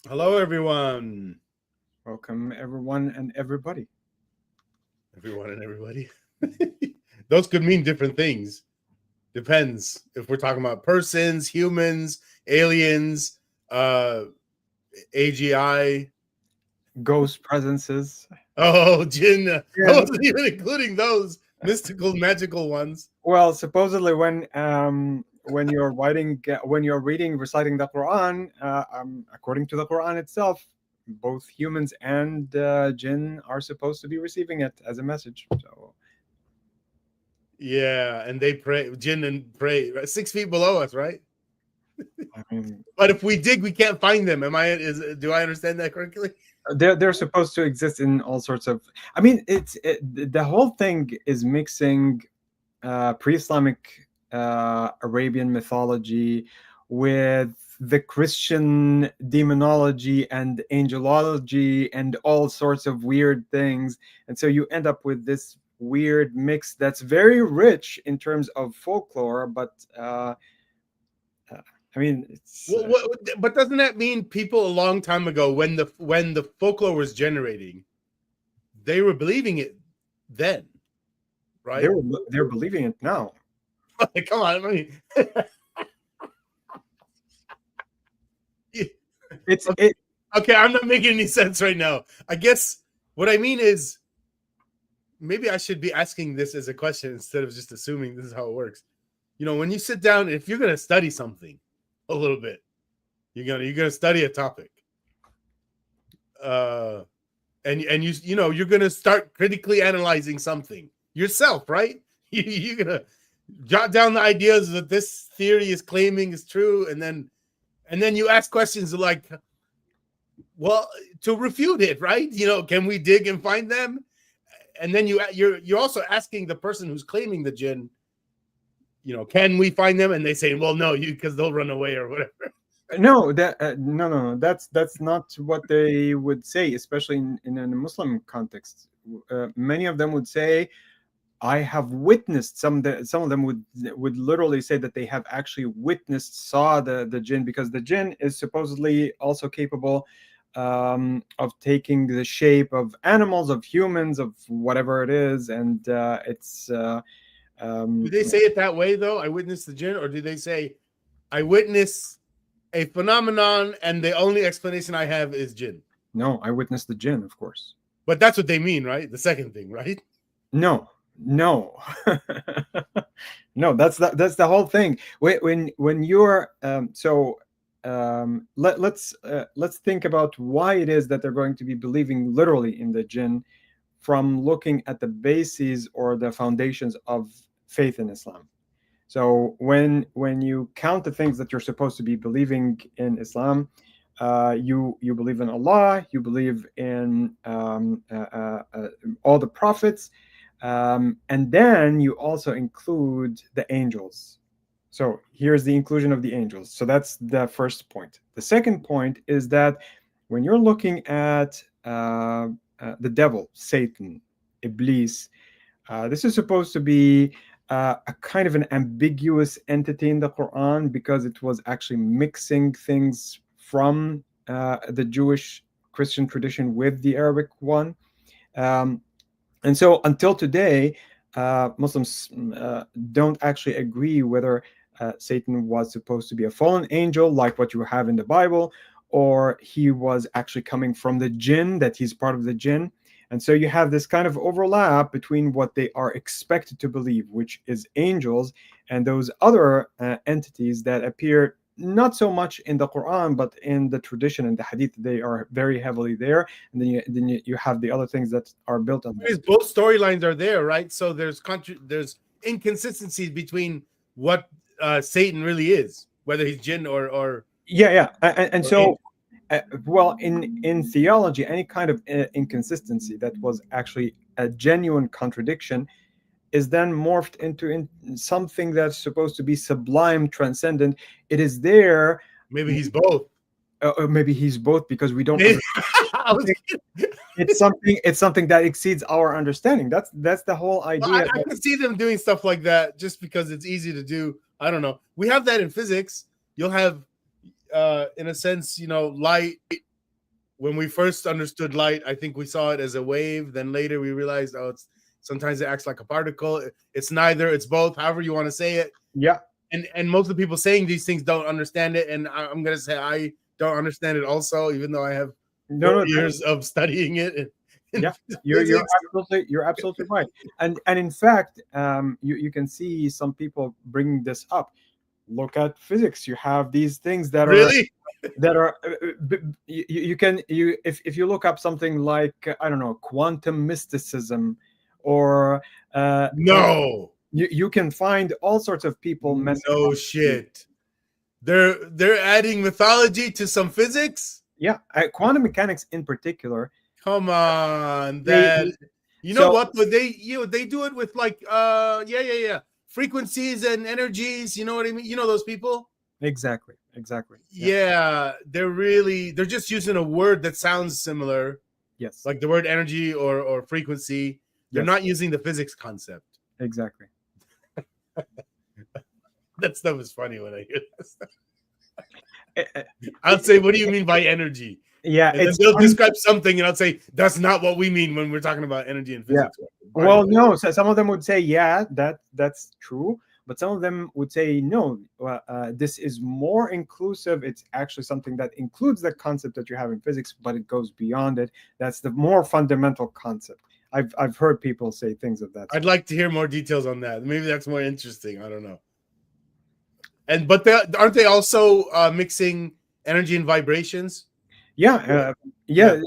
Hello, everyone. Welcome, everyone and everybody. Everyone and everybody. Those could mean different things. Depends if we're talking about persons, humans, aliens, AGI, Ghost presences. oh, Jinn. Yeah. I wasn't even including those mystical, magical ones. Well, supposedly when you're reciting the Quran, according to the Quran itself, both humans and jinn are supposed to be receiving it as a message. So Yeah, and they pray, Jinn and pray 6 feet below us, right? I mean, But if we dig, we can't find them. Do I understand that correctly? they're supposed to exist in all sorts of. I mean, the whole thing is mixing pre-Islamic Arabian mythology with the Christian demonology and angelology and all sorts of weird things, and so you end up with this weird mix that's very rich in terms of folklore, but I mean, it's But doesn't that mean people a long time ago, when the folklore was generating, they were believing it then, right? they're believing it now. Come on, I mean, okay. I'm not making any sense right now. I guess what I mean is, maybe I should be asking this as a question instead of just assuming this is how it works. You know, when you sit down, if you're going to study something a little bit, you're gonna study a topic, and you're gonna start critically analyzing something yourself, right? You're gonna jot down the ideas that this theory is claiming is true, and then you ask questions like, well, to refute it, right? You know, can we dig and find them? And then you're also asking the person who's claiming the jinn, you know, can we find them? And they say, well, no, because they'll run away or whatever. No, no. That's not what they would say, especially in a Muslim context. Many of them would say, "I have witnessed." Some of them would literally say that they have actually saw the jinn, because the jinn is supposedly also capable of taking the shape of animals, of humans, of whatever it is, and it's. Do they say it that way, though? I witnessed the jinn, or do they say, I witness a phenomenon and the only explanation I have is jinn? No, I witnessed the jinn, of course. But that's what they mean, right? The second thing, right? No. No, that's the whole thing. When you're let's think about why it is that they're going to be believing literally in the jinn, from looking at the bases or the foundations of faith in Islam. So when you count the things that you're supposed to be believing in Islam, you believe in Allah, you believe in all the prophets, and then you also include the angels. So here's the inclusion of the angels. So that's the first point. The second point is that when you're looking at the devil, Satan, Iblis, this is supposed to be a kind of an ambiguous entity in the Quran, because it was actually mixing things from the Jewish Christian tradition with the Arabic one. And so until today, Muslims don't actually agree whether Satan was supposed to be a fallen angel, like what you have in the Bible, or he was actually coming from the jinn, that he's part of the jinn. And so you have this kind of overlap between what they are expected to believe, which is angels, and those other entities that appear not so much in the Quran, but in the tradition and the Hadith. They are very heavily there. And then you have the other things that are built on that. Both storylines are there, right? So there's inconsistencies between what Satan really is, whether he's jinn or yeah. And so well, in theology, any kind of inconsistency that was actually a genuine contradiction is then morphed into something that's supposed to be sublime, transcendent. It is there. Maybe he's both. Maybe he's both, because we don't. It's something that exceeds our understanding. That's the whole idea. Well, I can see them doing stuff like that just because it's easy to do. I don't know. We have that in physics. You'll have, in a sense, you know, light when we first understood light, I think we saw it as a wave. Then later we realized, sometimes it acts like a particle. It's neither, it's both, however you want to say it. Yeah. And most of the people saying these things don't understand it. And I'm going to say I don't understand it also, even though I have years of studying it. Yeah, you're absolutely right. And in fact, you can see some people bringing this up. Look at physics. You have these things that really are if you look up something like, I don't know, quantum mysticism, or no, you can find all sorts of people no shit. They're adding mythology to some physics. Yeah, quantum mechanics in particular. Come on, what? But they do it with like frequencies and energies. You know what I mean? You know those people? Exactly. Yeah, they're just using a word that sounds similar. Yes, like the word energy or frequency. They're not using the physics concept. Exactly. That stuff is funny when I hear this. I'll say, what do you mean by energy? Yeah, and they'll describe something, and I'll say that's not what we mean when we're talking about energy and physics. Yeah. Well, no. So some of them would say, yeah, that's true, but some of them would say, no. This is more inclusive. It's actually something that includes the concept that you have in physics, but it goes beyond it. That's the more fundamental concept. I've heard people say things of that. I'd like to hear more details on that. Maybe that's more interesting. I don't know. But aren't they also mixing energy and vibrations? Yeah. But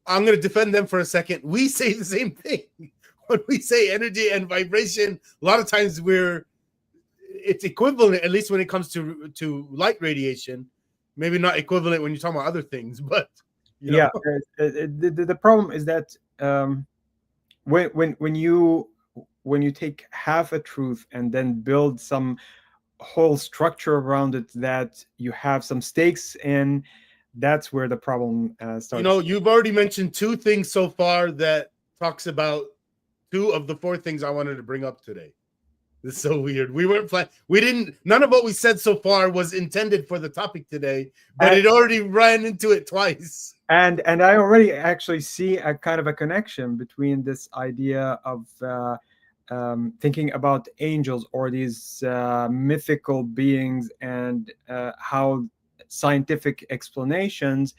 I'm going to defend them for a second. We say the same thing. When we say energy and vibration, a lot of times it's equivalent, at least when it comes to light radiation. Maybe not equivalent when you're talking about other things, but the problem is that when you take half a truth and then build some whole structure around it that you have some stakes in, that's where the problem starts. You've already mentioned two things so far that talks about two of the four things I wanted to bring up today. It's so weird. We weren't planning. None of what we said so far was intended for the topic today, but it already ran into it twice. And I already actually see a kind of a connection between this idea of thinking about angels or these mythical beings and how scientific explanations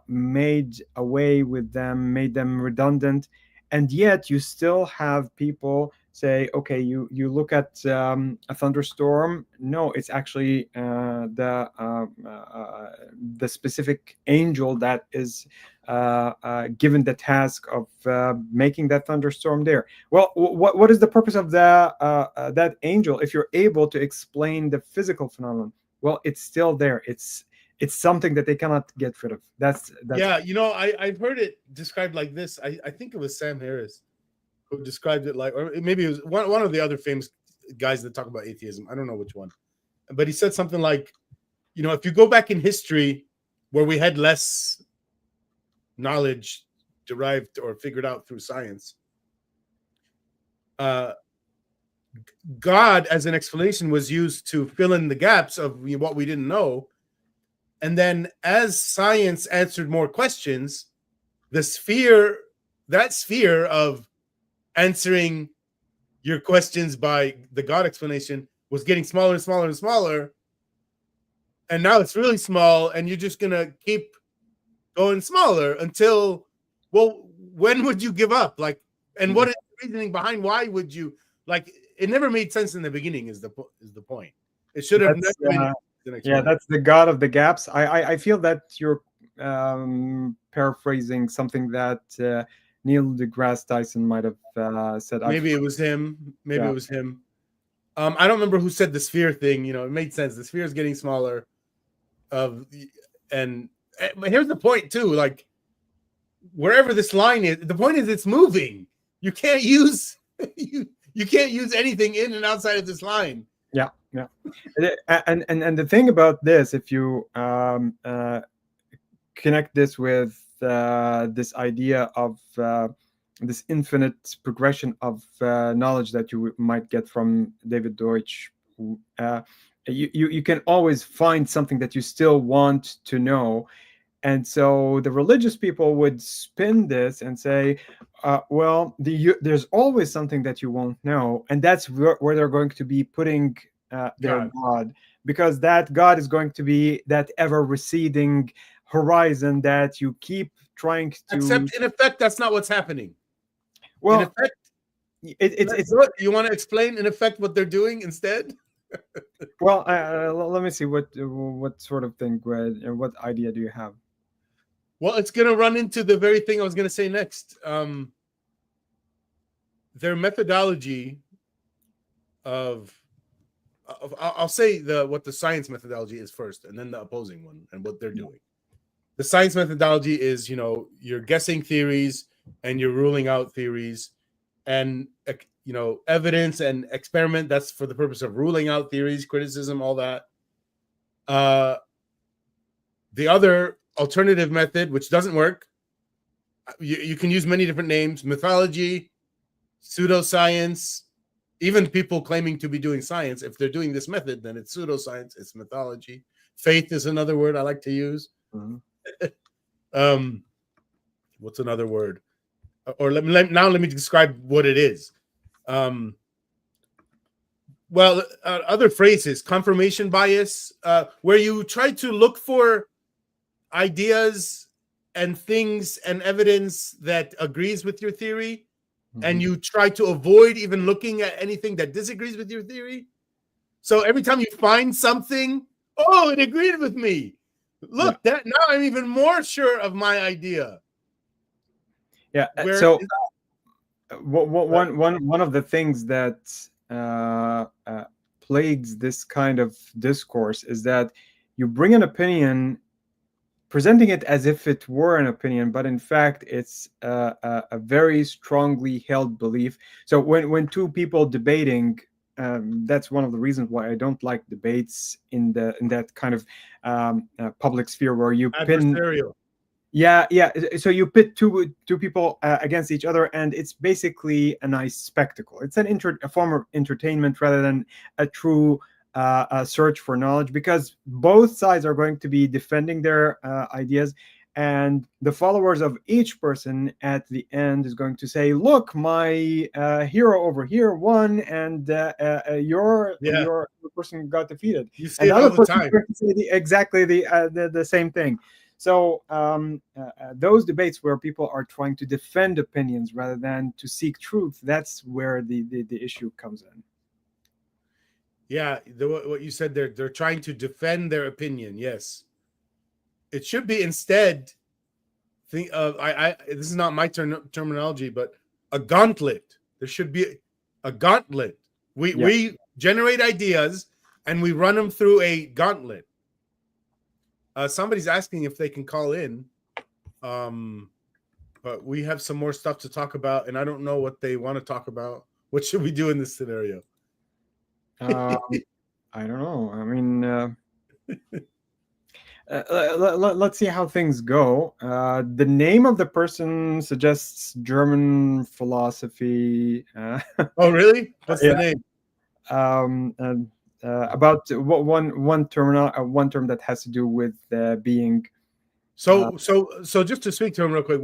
made away with them, made them redundant. And yet you still have people say, okay, you look at a thunderstorm. No, it's actually the specific angel that is given the task of making that thunderstorm there. Well, what is the purpose of that angel if you're able to explain the physical phenomenon? Well, it's still there. It's something that they cannot get rid of. That's yeah. I've heard it described like this. I think it was Sam Harris who described it like, or maybe it was one of the other famous guys that talk about atheism. I don't know which one, but he said something like, if you go back in history where we had less knowledge derived or figured out through science, God as an explanation was used to fill in the gaps of what we didn't know. And then as science answered more questions, that sphere of answering your questions by the God explanation was getting smaller and smaller and smaller. And now it's really small, and you're just going to keep going smaller until, well, when would you give up? Like, and what is the reasoning behind why would you, like, it never made sense in the beginning is the point. It should have never been. Yeah, that's the God of the gaps. I feel that you're paraphrasing something that Neil deGrasse Tyson might have said. Maybe it was him. It was him. I don't remember who said the sphere thing. It made sense. The sphere is getting smaller. And here's the point too. Like, wherever this line is, the point is it's moving. You can't use you can't use anything in and outside of this line. Yeah. And the thing about this, if you connect this with this idea of this infinite progression of knowledge that you might get from David Deutsch, you can always find something that you still want to know, And so the religious people would spin this and say, well, there's always something that you won't know. And that's where they're going to be putting their God, because that God is going to be that ever receding horizon that you keep trying to. Except, in effect, that's not what's happening. Well, in effect, it's you want to explain, in effect, what they're doing instead? Well, let me see what sort of thing, what idea do you have? Well, it's going to run into the very thing I was going to say next. Their methodology of I'll say what the science methodology is first, and then the opposing one and what they're doing. The science methodology is, you're guessing theories and you're ruling out theories, and evidence and experiment. That's for the purpose of ruling out theories, criticism, all that. The other alternative method, which doesn't work, you can use many different names: mythology, pseudoscience. Even people claiming to be doing science, if they're doing this method, then it's pseudoscience, it's mythology. Faith is another word I like to use. Mm-hmm. What's another word? Or let me describe what it is. Other phrases: confirmation bias, where you try to look for ideas and things and evidence that agrees with your theory, and you try to avoid even looking at anything that disagrees with your theory. So every time you find something, oh, it agreed with me. Look, that now I'm even more sure of my idea. Yeah. So one of the things that plagues this kind of discourse is that you bring an opinion, presenting it as if it were an opinion, but in fact it's a very strongly held belief. So when two people debating, that's one of the reasons why I don't like debates in that kind of public sphere where you adversarial. Yeah. So you pit two people against each other, and it's basically a nice spectacle. It's a form of entertainment rather than a true search for knowledge, because both sides are going to be defending their ideas, and the followers of each person at the end is going to say, "Look, my hero over here won, and your person got defeated." You see it all the time. Exactly the same thing. So those debates where people are trying to defend opinions rather than to seek truth, that's where the issue comes in. Yeah, what you said, they're trying to defend their opinion. Yes, it should be instead. This is not my terminology, but a gauntlet. There should be a gauntlet. We generate ideas and we run them through a gauntlet. Somebody's asking if they can call in, but we have some more stuff to talk about, and I don't know what they want to talk about. What should we do in this scenario? I don't know. I mean, let's see how things go. The name of the person suggests German philosophy. Oh, really? What's the name? About one term that has to do with being. So just to speak to him real quick,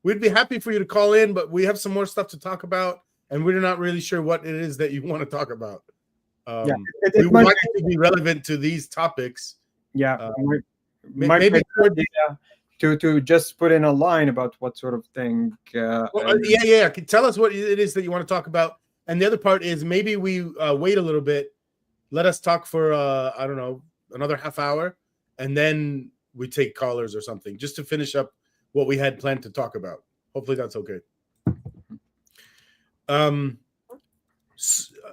we'd be happy for you to call in, but we have some more stuff to talk about, and we're not really sure what it is that you want to talk about. We would like it to be relevant to these topics. Yeah, maybe to just put in a line about what sort of thing. Tell us what it is that you want to talk about, and the other part is maybe we wait a little bit, let us talk for I don't know, another half hour, and then we take callers or something, just to finish up what we had planned to talk about. Hopefully that's okay.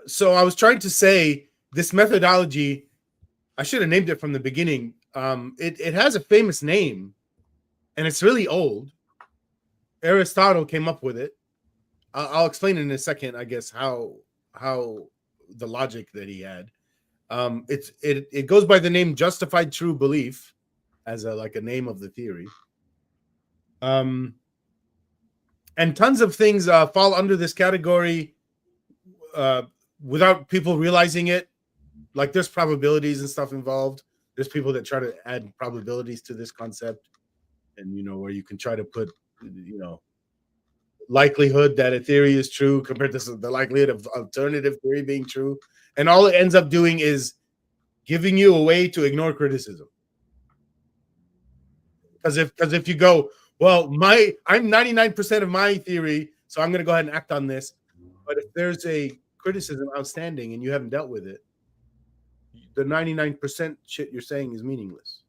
So I was trying to say this methodology, I should have named it from the beginning. It has a famous name, and it's really old. Aristotle came up with it. I'll explain in a second, I guess, how the logic that he had. It goes by the name justified true belief as a name of the theory. And tons of things fall under this category without people realizing it. Like there's probabilities and stuff involved. There's people that try to add probabilities to this concept, and where you can try to put likelihood that a theory is true compared to the likelihood of alternative theory being true, and all it ends up doing is giving you a way to ignore criticism. Because if you go, well, I'm 99% of my theory, so I'm going to go ahead and act on this. But if there's a criticism outstanding and you haven't dealt with it, the 99% shit you're saying is meaningless.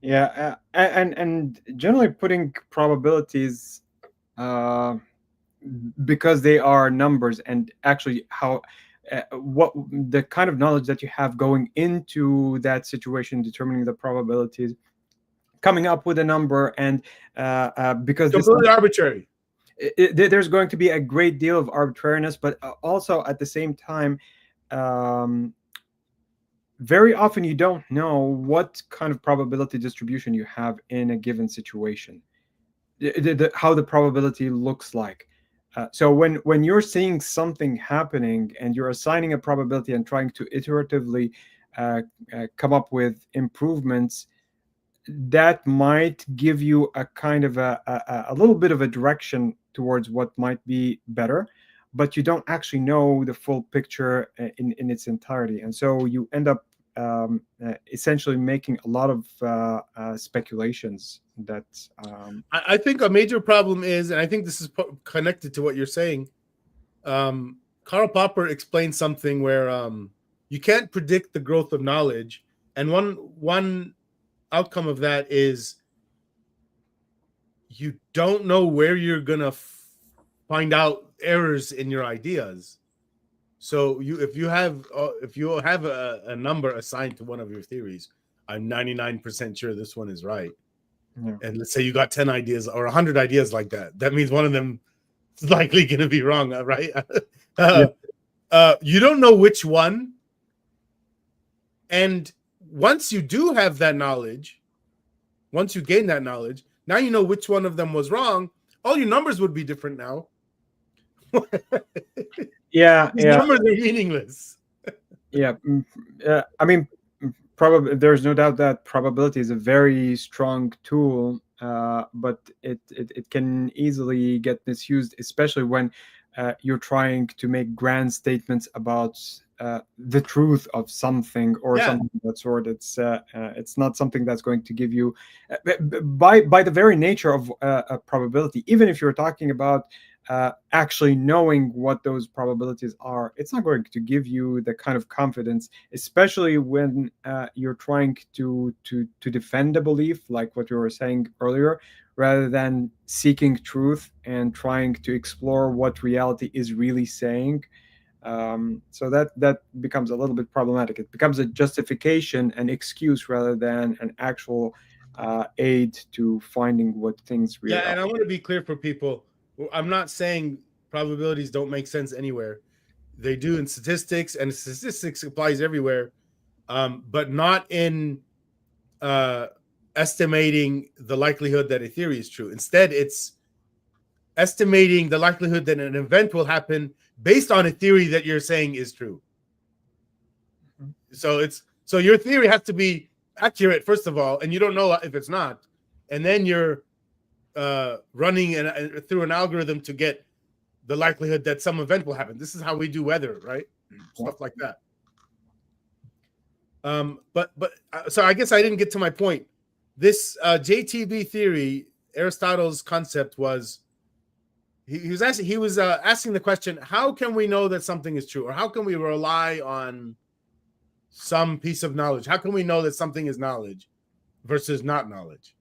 Yeah, and generally putting probabilities, because they are numbers, and actually how what the kind of knowledge that you have going into that situation, determining the probabilities, coming up with a number, and because it's completely arbitrary. There's going to be a great deal of arbitrariness, but also at the same time, very often you don't know what kind of probability distribution you have in a given situation, how the probability looks like. So when you're seeing something happening and you're assigning a probability and trying to iteratively come up with improvements, that might give you a kind of a little bit of a direction towards what might be better, but you don't actually know the full picture in its entirety. And so you end up essentially making a lot of speculations that I think a major problem is, and I think this is connected to what you're saying, Karl Popper explained something where you can't predict the growth of knowledge, and one outcome of that is you don't know where you're gonna find out errors in your ideas. So if you have a number assigned to one of your theories, I'm 99% sure this one is right. Yeah. And let's say you got 10 ideas or 100 ideas like that. That means one of them is likely going to be wrong, right? You don't know which one. And once you do have that knowledge, once you gain that knowledge, now you know which one of them was wrong. All your numbers would be different now. These numbers are meaningless. I mean, probably there's no doubt that probability is a very strong tool, but it can easily get misused, especially when you're trying to make grand statements about the truth of something or something of that sort. It's not something that's going to give you, by the very nature of a probability, even if you're talking about actually knowing what those probabilities are, it's not going to give you the kind of confidence, especially when you're trying to defend a belief, like what you were saying earlier, rather than seeking truth and trying to explore what reality is really saying. So that becomes a little bit problematic. It becomes a justification, an excuse, rather than an actual aid to finding what things really are. And I want to be clear for people. I'm not saying probabilities don't make sense anywhere. They do in statistics, and statistics applies everywhere, but not in estimating the likelihood that a theory is true. Instead, it's estimating the likelihood that an event will happen based on a theory that you're saying is true. So your theory has to be accurate, first of all, and you don't know if it's not. And then you're running through an algorithm to get the likelihood that some event will happen. This is how we do weather, right? Stuff like that. So I guess I didn't get to my point. This JTB theory, Aristotle's concept was he was asking the question: how can we know that something is true, or how can we rely on some piece of knowledge? How can we know that something is knowledge versus not knowledge?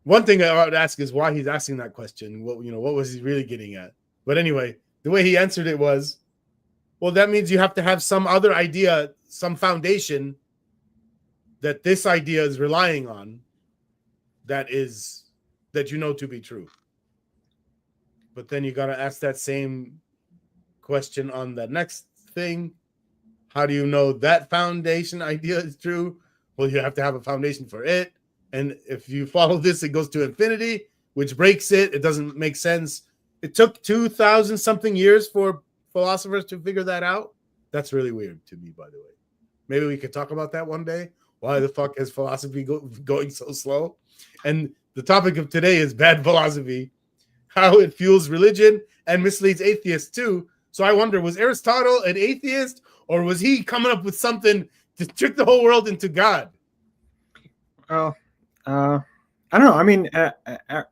One thing I would ask is why he's asking that question. What was he really getting at? But anyway, the way he answered it was, well, that means you have to have some other idea, some foundation that this idea is relying on, that you know to be true. But then you got to ask that same question on the next thing. How do you know that foundation idea is true? Well, you have to have a foundation for it. And if you follow this, it goes to infinity, which breaks it. It doesn't make sense. It took 2,000 something years for philosophers to figure that out. That's really weird to me, by the way. Maybe we could talk about that one day. Why the fuck is philosophy going so slow? And the topic of today is bad philosophy, how it fuels religion and misleads atheists too. So I wonder, was Aristotle an atheist, or was he coming up with something to trick the whole world into God? Well, I don't know. I mean,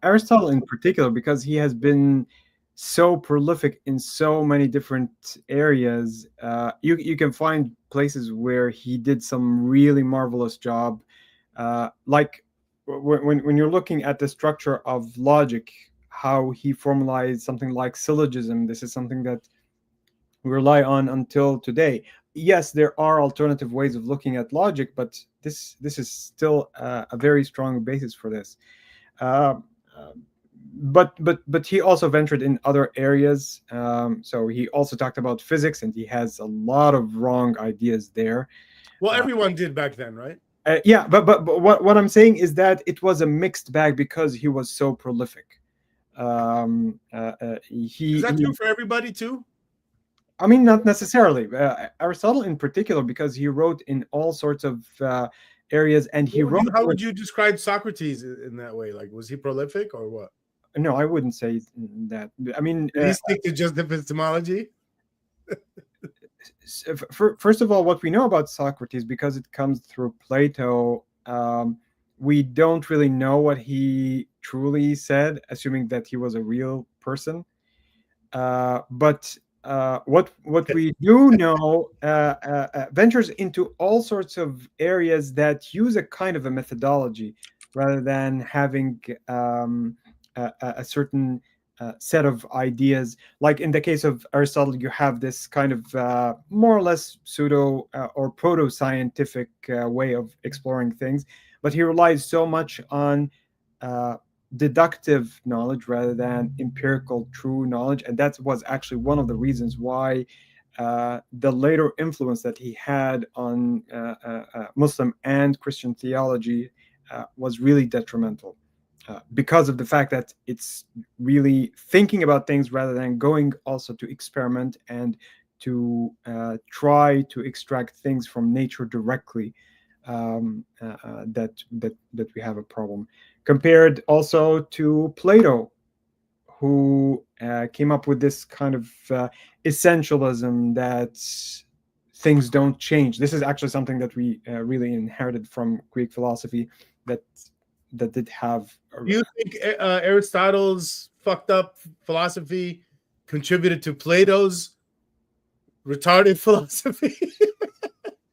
Aristotle in particular, because he has been so prolific in so many different areas. You can find places where he did some really marvelous job. Like when you're looking at the structure of logic, how he formalized something like syllogism. This is something that we rely on until today. Yes, there are alternative ways of looking at logic, but this is still a very strong basis for this. Uh, uh, but he also ventured in other areas. So he also talked about physics, and he has a lot of wrong ideas there. Well, everyone did back then, right? Yeah, but what I'm saying is that it was a mixed bag because he was so prolific. Is that true for everybody too? I mean, not necessarily. Aristotle, in particular, because he wrote in all sorts of areas, and he wrote. How would you describe Socrates in that way? Like, was he prolific or what? No, I wouldn't say that. I mean, did he stick to just epistemology? First of all, what we know about Socrates, because it comes through Plato, we don't really know what he truly said, assuming that he was a real person. But what we do know ventures into all sorts of areas that use a kind of a methodology rather than having a certain set of ideas. Like in the case of Aristotle, you have this kind of more or less pseudo or proto-scientific way of exploring things, but he relies so much on deductive knowledge rather than empirical true knowledge, and that was actually one of the reasons why the later influence that he had on Muslim and Christian theology was really detrimental, because of the fact that it's really thinking about things rather than going also to experiment and to try to extract things from nature directly. That we have a problem. Compared also to Plato, who came up with this kind of essentialism that things don't change. This is actually something that we really inherited from Greek philosophy that did have. Do you think Aristotle's fucked up philosophy contributed to Plato's retarded philosophy?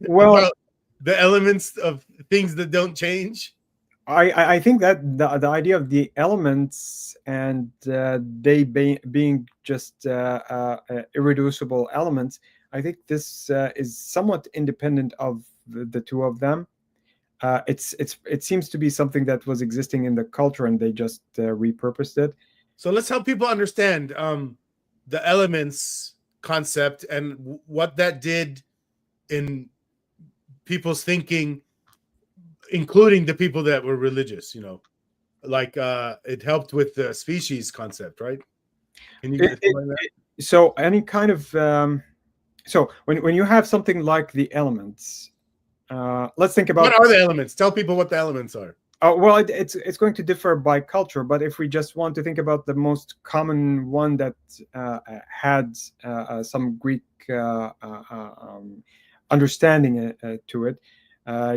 Well, about the elements of things that don't change? I think that the idea of the elements and they being just irreducible elements, I think this is somewhat independent of the two of them. It seems to be something that was existing in the culture, and they just repurposed it. So let's help people understand the elements concept and what that did in people's thinking, including the people that were religious. Like it helped with the species concept, right? Can you explain that? So any kind of so when you have something like the elements, let's think about what are the elements. Tell people what the elements are. Well, it's going to differ by culture, but if we just want to think about the most common one that had some Greek understanding to it,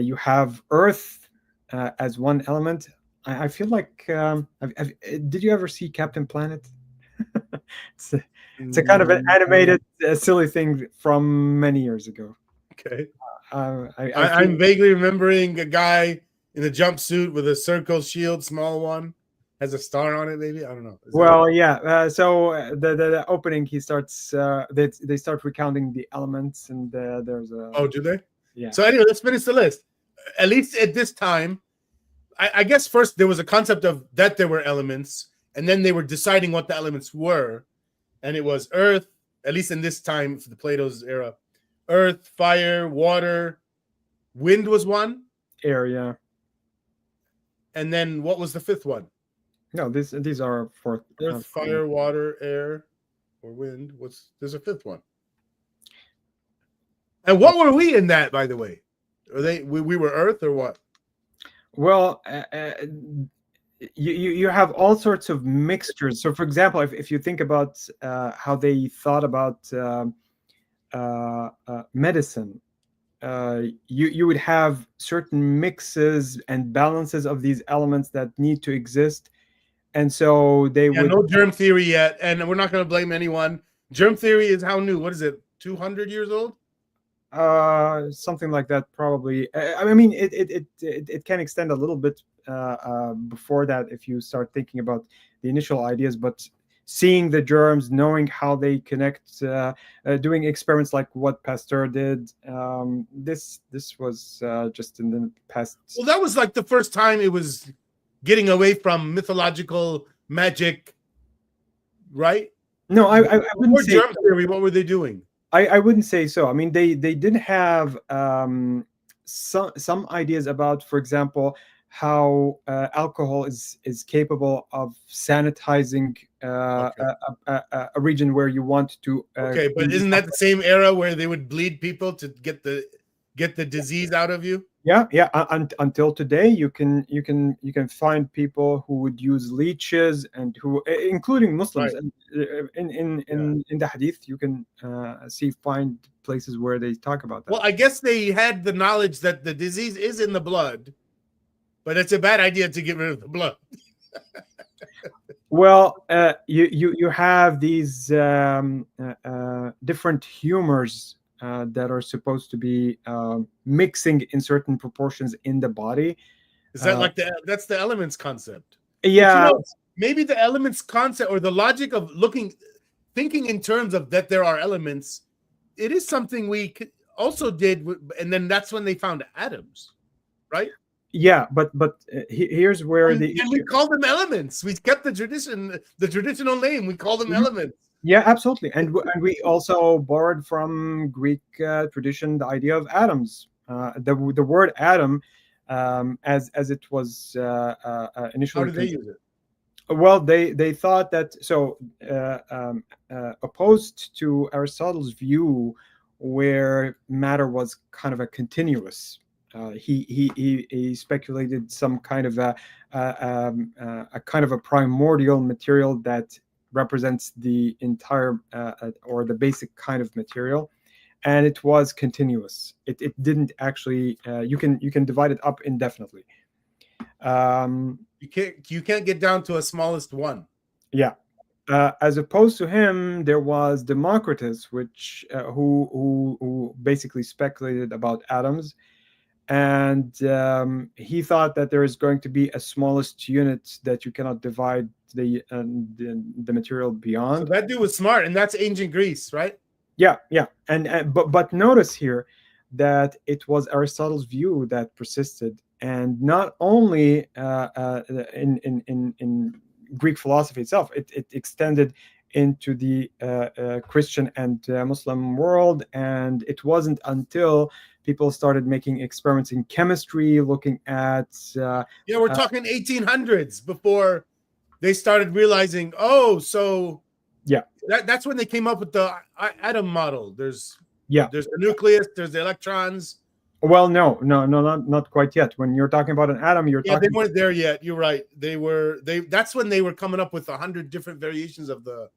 you have earth as one element. I feel like did you ever see Captain Planet? it's a kind of an animated silly thing from many years ago. Okay. I'm vaguely remembering a guy in a jumpsuit with a circle shield, small one, has a star on it. Maybe, I don't know. Well, yeah. So the opening, he starts. They start recounting the elements, and there's a. Oh, do they? Yeah. So anyway, let's finish the list. At least at this time, I guess first there was a concept of that there were elements, and then they were deciding what the elements were, and it was earth. At least in this time for the Plato's era, earth, fire, water, wind was one. Air, yeah. And then what was the fifth one? No, these are fourth. Earth, fire, water, air, or wind. There's a fifth one. And what were we in that, by the way? Are we were Earth or what? Well, you have all sorts of mixtures. So, for example, if you think about how they thought about medicine, you would have certain mixes and balances of these elements that need to exist, and so they Yeah, would. no germ theory yet, and we're not going to blame anyone. Germ theory is how new? What is it? 200 years old? Something like that, probably. I mean, it can extend a little bit before that if you start thinking about the initial ideas, but seeing the germs, knowing how they connect, doing experiments like what Pasteur did. This was just in the past. Well, that was like the first time it was getting away from mythological magic, right? No, I wouldn't Or say germ theory. What were they doing? I wouldn't say so. I mean, they did have some ideas about, for example, how alcohol is capable of sanitizing a region where you want to. Okay, but isn't that the same era where they would bleed people to get the disease out of you? Yeah. Until today, you can find people who would use leeches and who, including Muslims, Right. and in the Hadith, you can find places where they talk about that. Well, I guess they had the knowledge that the disease is in the blood, but it's a bad idea to get rid of the blood. Well, you have these different humors that are supposed to be mixing in certain proportions in the body. Is that like that's the elements concept? Yeah. But, maybe the elements concept or the logic of thinking in terms of that there are elements, it is something we also did, and then that's when they found atoms, right? Yeah, but here's where and we call them elements. We kept the traditional name. We call them elements. Yeah, absolutely, and we also borrowed from Greek tradition the idea of atoms. The word atom, as it was initially. How did they use it? Well, they thought that opposed to Aristotle's view, where matter was kind of a continuous. He speculated some kind of a kind of a primordial material that represents the entire or the basic kind of material, and it was continuous. It didn't actually. You can divide it up indefinitely. You can't get down to a smallest one. Yeah. As opposed to him, there was Democritus, which who basically speculated about atoms, and he thought that there is going to be a smallest unit that you cannot divide the material beyond. So that dude was smart, and that's ancient Greece, right? Yeah, and but notice here that it was Aristotle's view that persisted, and not only in Greek philosophy itself, it extended into the Christian and Muslim world, and it wasn't until people started making experiments in chemistry, looking at we're talking 1800s before they started realizing, so that's when they came up with the atom model. There's the nucleus, there's the electrons. Well, no, not quite yet. When you're talking about an atom, you're talking. They weren't there yet. You're right. That's when they were coming up with 100 different variations of the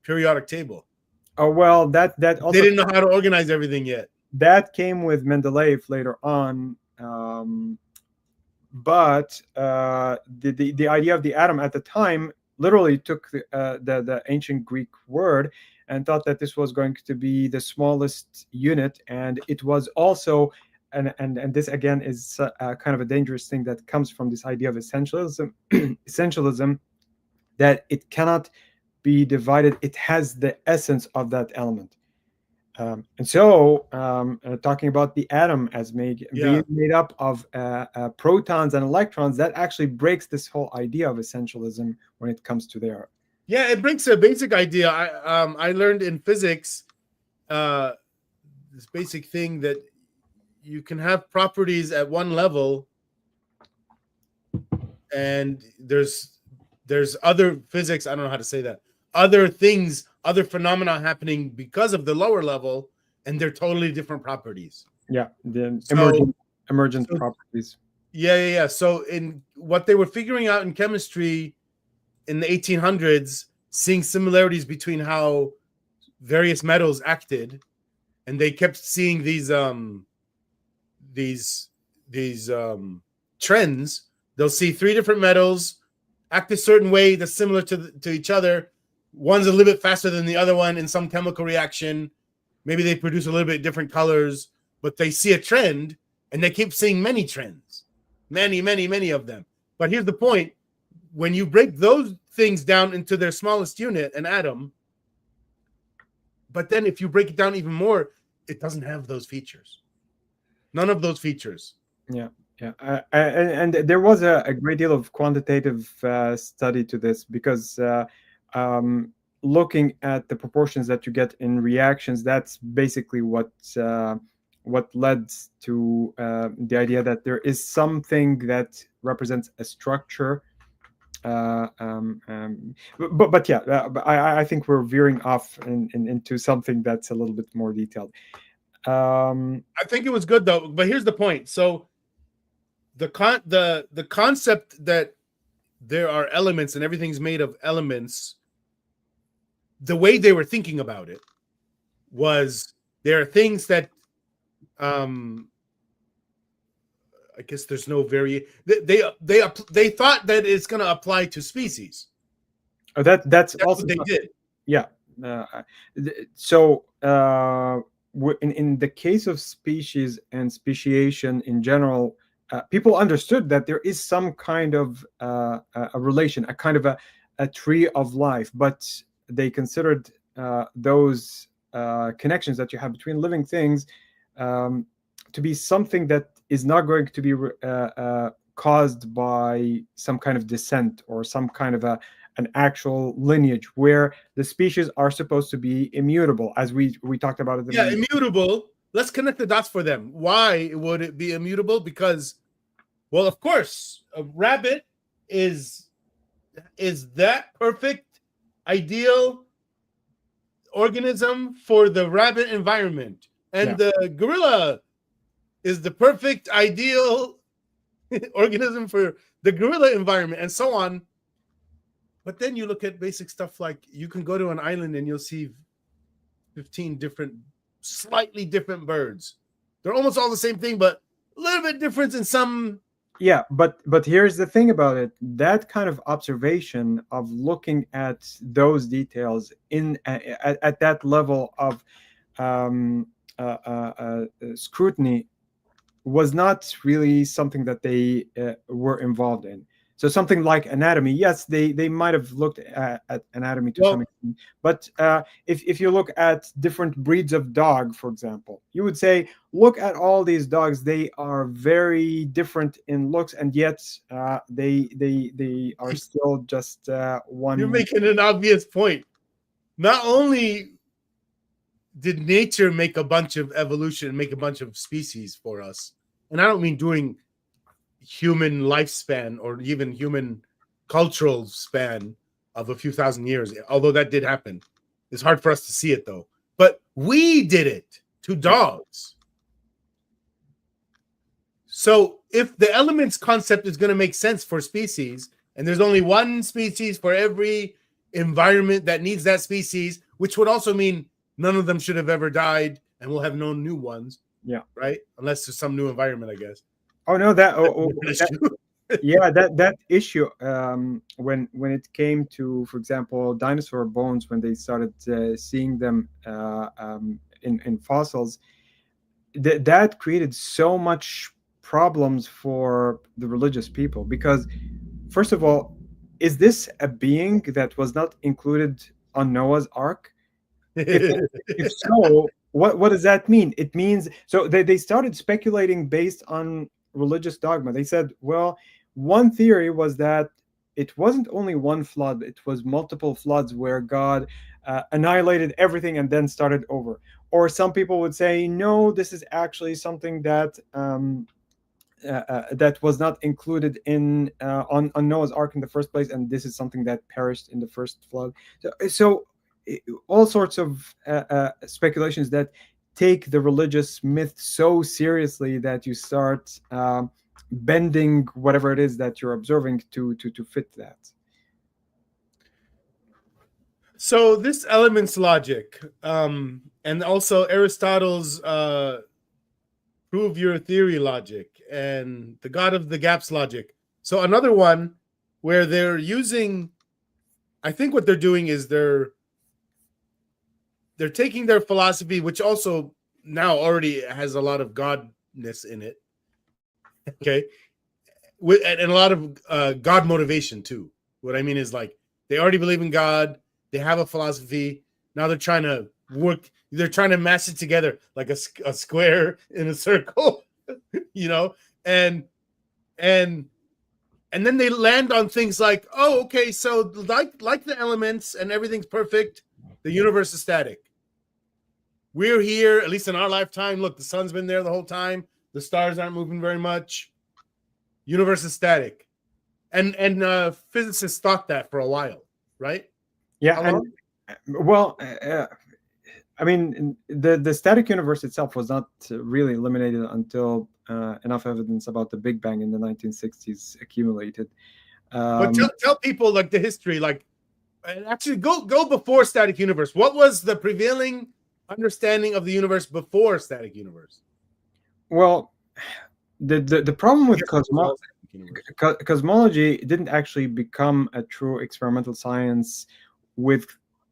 periodic table. Oh well, that also, they didn't know how to organize everything yet. That came with Mendeleev later on, but the idea of the atom at the time literally took the ancient Greek word and thought that this was going to be the smallest unit, and it was also, and this again is kind of a dangerous thing that comes from this idea of essentialism, that it cannot be divided. It has the essence of that element. And so talking about the atom as being made up of protons and electrons, that actually breaks this whole idea of essentialism when it comes to their. Yeah, it breaks a basic idea. I learned in physics this basic thing that you can have properties at one level, and there's other physics. I don't know how to say that. Other things, other phenomena happening because of the lower level, and they're totally different properties. Yeah, the So, emergent so properties. yeah. So in what they were figuring out in chemistry in the 1800s, seeing similarities between how various metals acted, and they kept seeing these trends. They'll see three different metals act a certain way that's similar to each other. One's a little bit faster than the other one in some chemical reaction. Maybe they produce a little bit different colors, but they see a trend, and they keep seeing many trends, many of them. But here's the point: when you break those things down into their smallest unit, an atom, but then if you break it down even more, it doesn't have those features. None of those features. Yeah, yeah, and there was a great deal of quantitative study to this, because looking at the proportions that you get in reactions, that's basically what led to the idea that there is something that represents a structure. But yeah, I think we're veering off into something that's a little bit more detailed. I think it was good though, but here's the point. So the concept that there are elements and everything's made of elements, the way they were thinking about it was there are things that I guess there's no they thought that it's going to apply to species. That's also what they did. Yeah. So in the case of species and speciation in general, people understood that there is some kind of a relation, a kind of a tree of life, but they considered those connections that you have between living things to be something that is not going to be caused by some kind of descent or some kind of an actual lineage, where the species are supposed to be immutable, as we talked about at the beginning. Immutable. Let's connect the dots for them. Why would it be immutable? Because, well, of course, a rabbit is that perfect, ideal organism for the rabbit environment, and the gorilla is the perfect, ideal organism for the gorilla environment, and so on. But then you look at basic stuff like you can go to an island and you'll see 15 different, slightly different birds. They're almost all the same thing, but a little bit different in some. Yeah, but here's the thing about it: that kind of observation of looking at those details at that level of scrutiny was not really something that they were involved in. So something like anatomy, yes, they might have looked at anatomy to some extent. But if you look at different breeds of dog, for example, you would say, look at all these dogs. They are very different in looks, and yet they are still just one. You're making an obvious point. Not only did nature make a bunch of evolution, make a bunch of species for us, and I don't mean doing human lifespan or even human cultural span of a few thousand years, although that did happen. It's hard for us to see it though. But we did it to dogs. So if the elements concept is going to make sense for species, and there's only one species for every environment that needs that species, which would also mean none of them should have ever died, and we'll have no new ones. Yeah. Right? Unless there's some new environment, I guess. Oh no, that issue when it came to, for example, dinosaur bones, when they started seeing them in fossils, that created so much problems for the religious people, because first of all, is this a being that was not included on Noah's Ark? If so, what does that mean? It means, so they started speculating based on religious dogma. They said, well, one theory was that it wasn't only one flood, it was multiple floods where God annihilated everything and then started over. Or some people would say, no, this is actually something that that was not included in on Noah's Ark in the first place, and this is something that perished in the first flood. So all sorts of speculations that take the religious myth so seriously that you start bending whatever it is that you're observing to fit that. So this elements logic, and also Aristotle's prove your theory logic, and the God of the gaps logic. So another one where they're using, I think what they're doing is they're taking their philosophy, which also now already has a lot of godness in it, okay, and a lot of God motivation too. What I mean is, like, they already believe in God, they have a philosophy, now they're trying to mash it together like a square in a circle, you know, and then they land on things like, oh, okay, so like the elements and everything's perfect, the universe is static. We're here, at least in our lifetime. Look, the sun's been there the whole time. The stars aren't moving very much. Universe is static. And physicists thought that for a while, right? Yeah. And, well, I mean, the static universe itself was not really eliminated until enough evidence about the Big Bang in the 1960s accumulated. But tell people, like, the history, like, actually go before static universe. What was the prevailing understanding of the universe before static universe? Well, the problem with cosmology didn't actually become a true experimental science with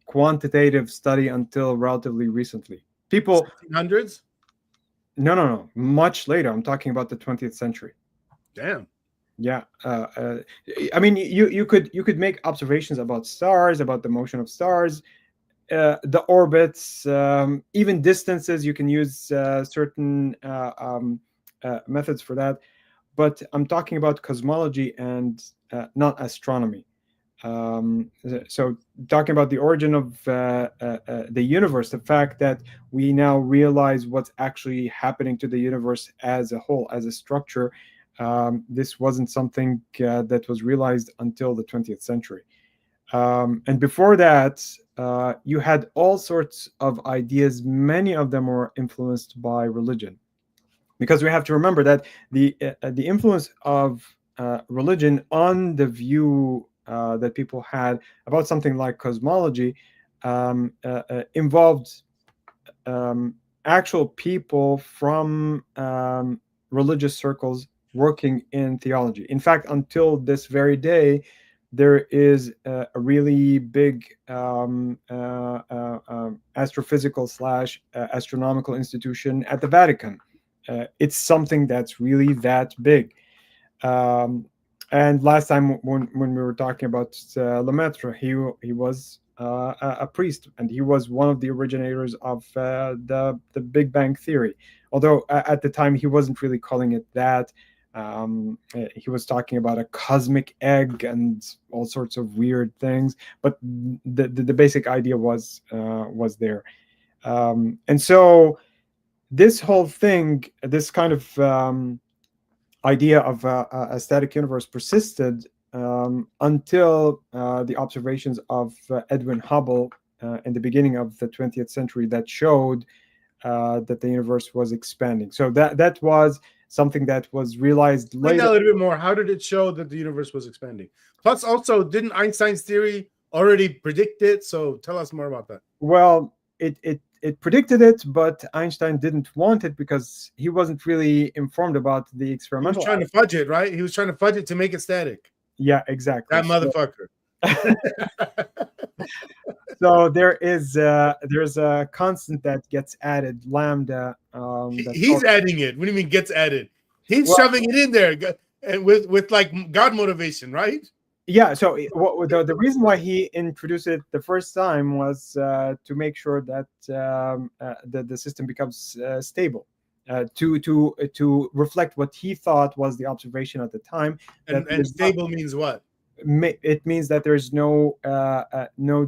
quantitative study until relatively recently. People 1700s? No, much later. I'm talking about the 20th century. Damn. Yeah. I mean, you could make observations about stars, about the motion of stars, the orbits, even distances. You can use certain methods for that. But I'm talking about cosmology and not astronomy. So talking about the origin of the universe, the fact that we now realize what's actually happening to the universe as a whole, as a structure, this wasn't something that was realized until the 20th century. And before that, you had all sorts of ideas. Many of them were influenced by religion, because we have to remember that the influence of religion on the view that people had about something like cosmology involved actual people from religious circles working in theology. In fact, until this very day, there is a really big astrophysical / astronomical institution at the Vatican. It's something that's really that big. And last time when we were talking about Lemaitre, he was a priest, and he was one of the originators of the Big Bang theory. Although at the time he wasn't really calling it that. He was talking about a cosmic egg and all sorts of weird things, but the basic idea was there. And so this whole thing, this kind of idea of a static universe persisted until the observations of Edwin Hubble in the beginning of the 20th century that showed that the universe was expanding. So that was something that was realized later. Explain that a little bit more. How did it show that the universe was expanding? Plus, also, didn't Einstein's theory already predict it? So tell us more about that. Well, it predicted it, but Einstein didn't want it because he wasn't really informed about the experimental. He was trying to fudge it, right? He was trying to fudge it to make it static. Yeah, exactly. That motherfucker. So there's a constant that gets added, lambda. He's adding it. What do you mean gets added? He's shoving it in there, and with like God motivation, right? Yeah. So the reason why he introduced it the first time was to make sure that the system becomes stable, to reflect what he thought was the observation at the time. And stable means what? It means that there's no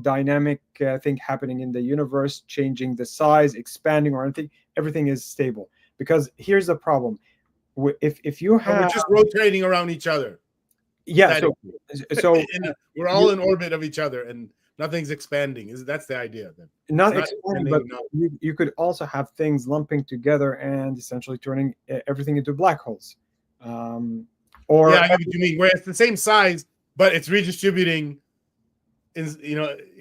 dynamic thing happening in the universe, changing the size, expanding, or anything. Everything is stable. Because here's the problem: if you have, we're just rotating around each other. Yeah. So we're all in orbit of each other, and Nothing's expanding. That's the idea then? Not It's not expanding, but expanding, you could also have things lumping together and essentially turning everything into black holes. Or yeah, I get what you mean. Where it's the same size, but it's redistributing,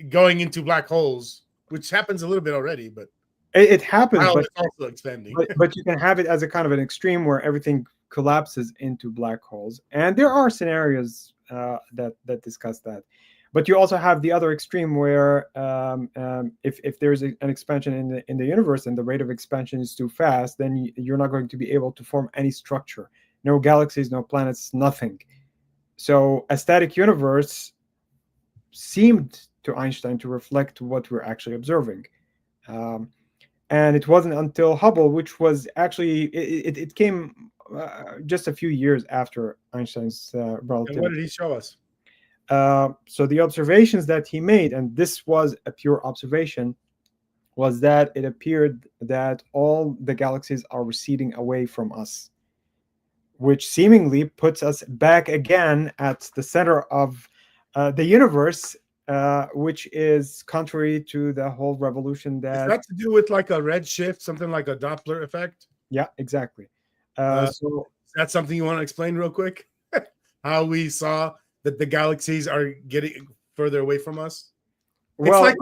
going into black holes, which happens a little bit already, but it happens, but it's also expanding. but you can have it as a kind of an extreme where everything collapses into black holes, and there are scenarios that discuss that. But you also have the other extreme where if there's an expansion in the universe and the rate of expansion is too fast, then you're not going to be able to form any structure. No galaxies, no planets, nothing. So a static universe seemed to Einstein to reflect what we're actually observing. And it wasn't until Hubble, which was actually, it came just a few years after Einstein's relativity. And what did he show us? So the observations that he made, and this was a pure observation, was that it appeared that all the galaxies are receding away from us, which seemingly puts us back again at the center of the universe, which is contrary to the whole revolution that... Is that to do with like a redshift, something like a Doppler effect? Yeah, exactly. So So that's something you want to explain real quick? How we saw that the galaxies are getting further away from us? well, It's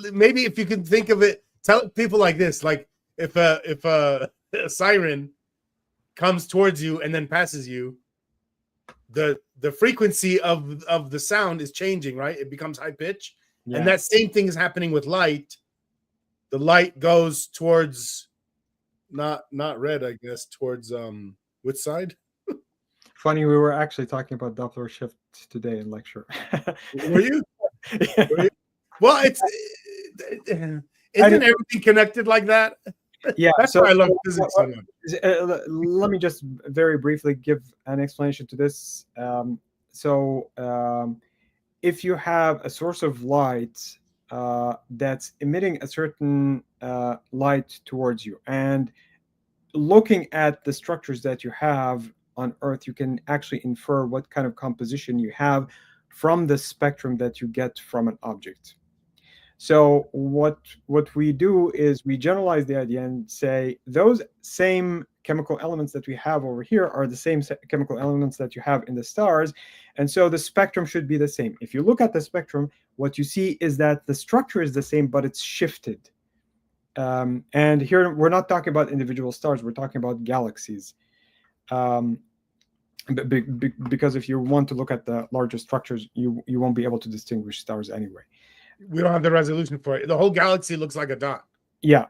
like, maybe if you can think of it, tell people like this, like if a siren comes towards you and then passes you, the frequency of the sound is changing, right? It becomes high pitch. yeah. And that same thing is happening with light. The light goes towards not red, I guess, towards which side? Funny, we were actually talking about Doppler shift today in lecture. Were you? Yeah. Were you? Well, isn't everything connected like that? Yeah, That's so why I love physics so much. let me just very briefly give an explanation to this. If you have a source of light that's emitting a certain light towards you, and looking at the structures that you have on Earth, you can actually infer what kind of composition you have from the spectrum that you get from an object. So what we do is we generalize the idea and say those same chemical elements that we have over here are the same chemical elements that you have in the stars, and so the spectrum should be the same. If you look at the spectrum, what you see is that the structure is the same, but it's shifted. And here we're not talking about individual stars; we're talking about galaxies. Because if you want to look at the larger structures, you won't be able to distinguish stars anyway. We don't have the resolution for it. The whole galaxy looks like a dot. Yeah,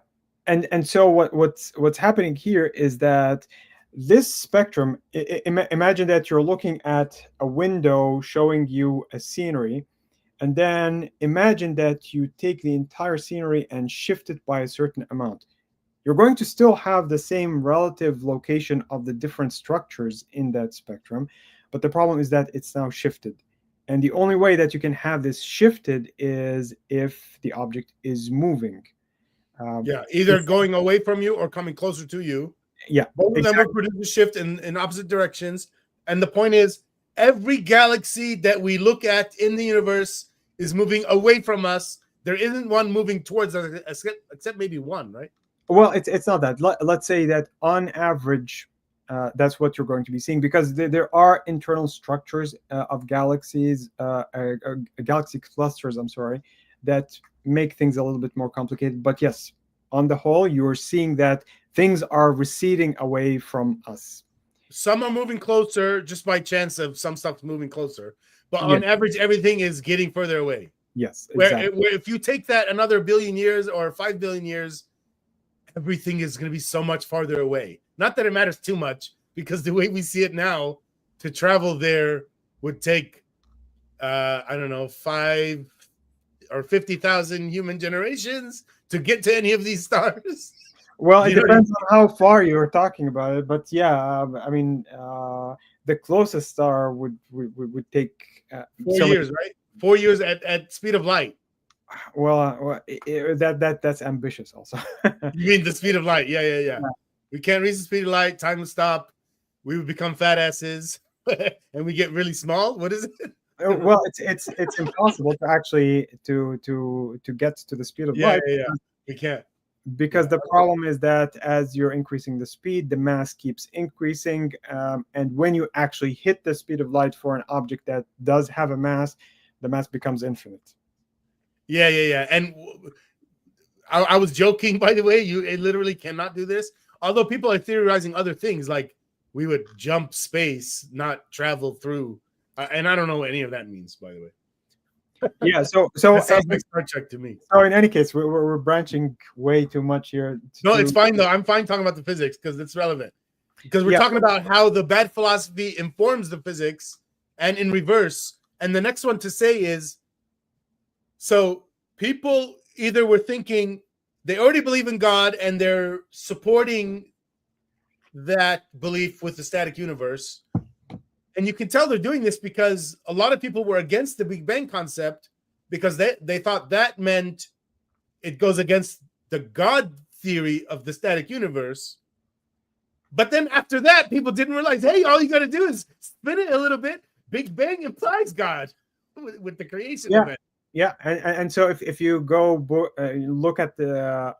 and so what's happening here is that this spectrum. Imagine that you're looking at a window showing you a scenery, and then imagine that you take the entire scenery and shift it by a certain amount. You're going to still have the same relative location of the different structures in that spectrum, but the problem is that it's now shifted. And the only way that you can have this shifted is if the object is moving. Either going away from you or coming closer to you. Yeah, both of them will produce a shift in opposite directions. And the point is, every galaxy that we look at in the universe is moving away from us. There isn't one moving towards us, except maybe one, right? Well, it's not that. Let's say that on average, that's what you're going to be seeing, because there are internal structures of galaxies, galaxy clusters, that make things a little bit more complicated. But yes, on the whole, you're seeing that things are receding away from us. Some are moving closer just by chance of some stuff moving closer. But on average, everything is getting further away. Yes, exactly. Where if you take that another billion years or 5 billion years, everything is going to be so much farther away. Not that it matters too much, because the way we see it now, to travel there would take, 5 or 50,000 human generations to get to any of these stars. Well, it depends on how far you're talking about it, but yeah, the closest star would take 4 years, right? 4 years at speed of light. Well, that's ambitious also. You mean the speed of light? Yeah. We can't reach the speed of light. Time will stop. We would become fat asses, and we get really small. What is it? Well, it's impossible to actually to get to the speed of Yeah, light, we can't. because the problem is that as you're increasing the speed, the mass keeps increasing, and when you actually hit the speed of light for an object that does have a mass, the mass becomes infinite. Yeah. And I was joking, by the way. It literally cannot do this. Although people are theorizing other things, like we would jump space, not travel through. And I don't know what any of that means, by the way. Yeah, so That sounds like Star Trek to me. So in any case, we're branching way too much here. No, it's fine though. I'm fine talking about the physics because it's relevant. Because we're talking about how the bad philosophy informs the physics, and in reverse. And the next one to say is, so people either were thinking they already believe in God and they're supporting that belief with the static universe. And you can tell they're doing this because a lot of people were against the Big Bang concept because they thought that meant it goes against the God theory of the static universe. But then after that, people didn't realize, hey, all you got to do is spin it a little bit. Big Bang implies God with the creation event. Yeah, and so if you go look at the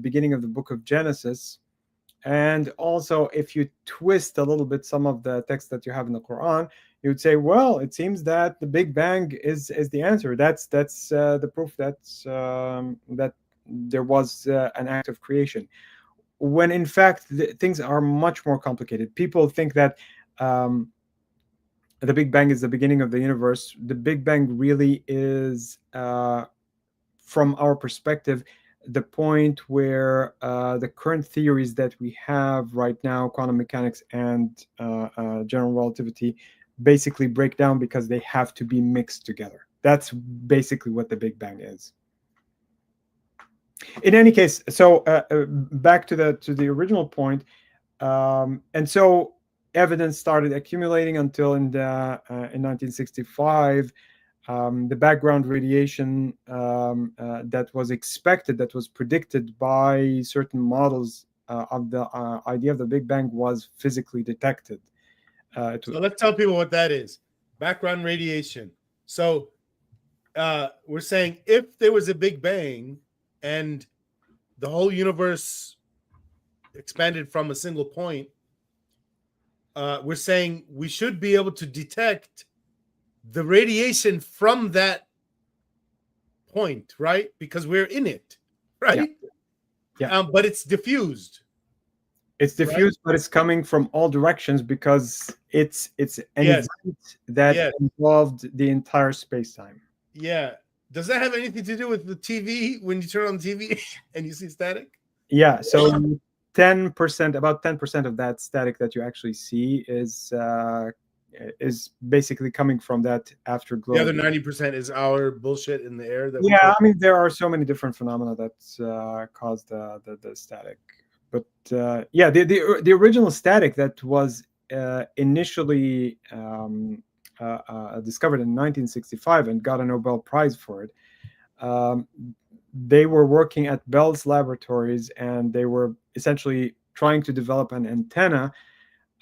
beginning of the book of Genesis, and also if you twist a little bit some of the text that you have in the Quran, you would say, well, it seems that the Big Bang is the answer. That's the proof that there was an act of creation. When in fact things are much more complicated. People think that the Big Bang is the beginning of the universe. The Big Bang really is, from our perspective, the point where the current theories that we have right now, quantum mechanics and general relativity, basically break down because they have to be mixed together. That's basically what the Big Bang is. In any case, so back to the original point, and so evidence started accumulating until in 1965, the background radiation that was expected, that was predicted by certain models of the idea of the Big Bang, was physically detected. So let's tell people what that is. Background radiation. So we're saying if there was a Big Bang and the whole universe expanded from a single point, we're saying we should be able to detect the radiation from that point, right? Because we're in it, right? Yeah. But it's diffused. It's diffused, right? But it's coming from all directions because it's an event that involved the entire space-time. Yeah. Does that have anything to do with the TV when you turn on the TV and you see static? Yeah. So 10%, about 10% of that static that you actually see is basically coming from that afterglow. The other 90% is our bullshit in the air. I mean, there are so many different phenomena that cause the static. But the original static that was initially discovered in 1965 and got a Nobel Prize for it. They were working at Bell's laboratories, and they were essentially trying to develop an antenna,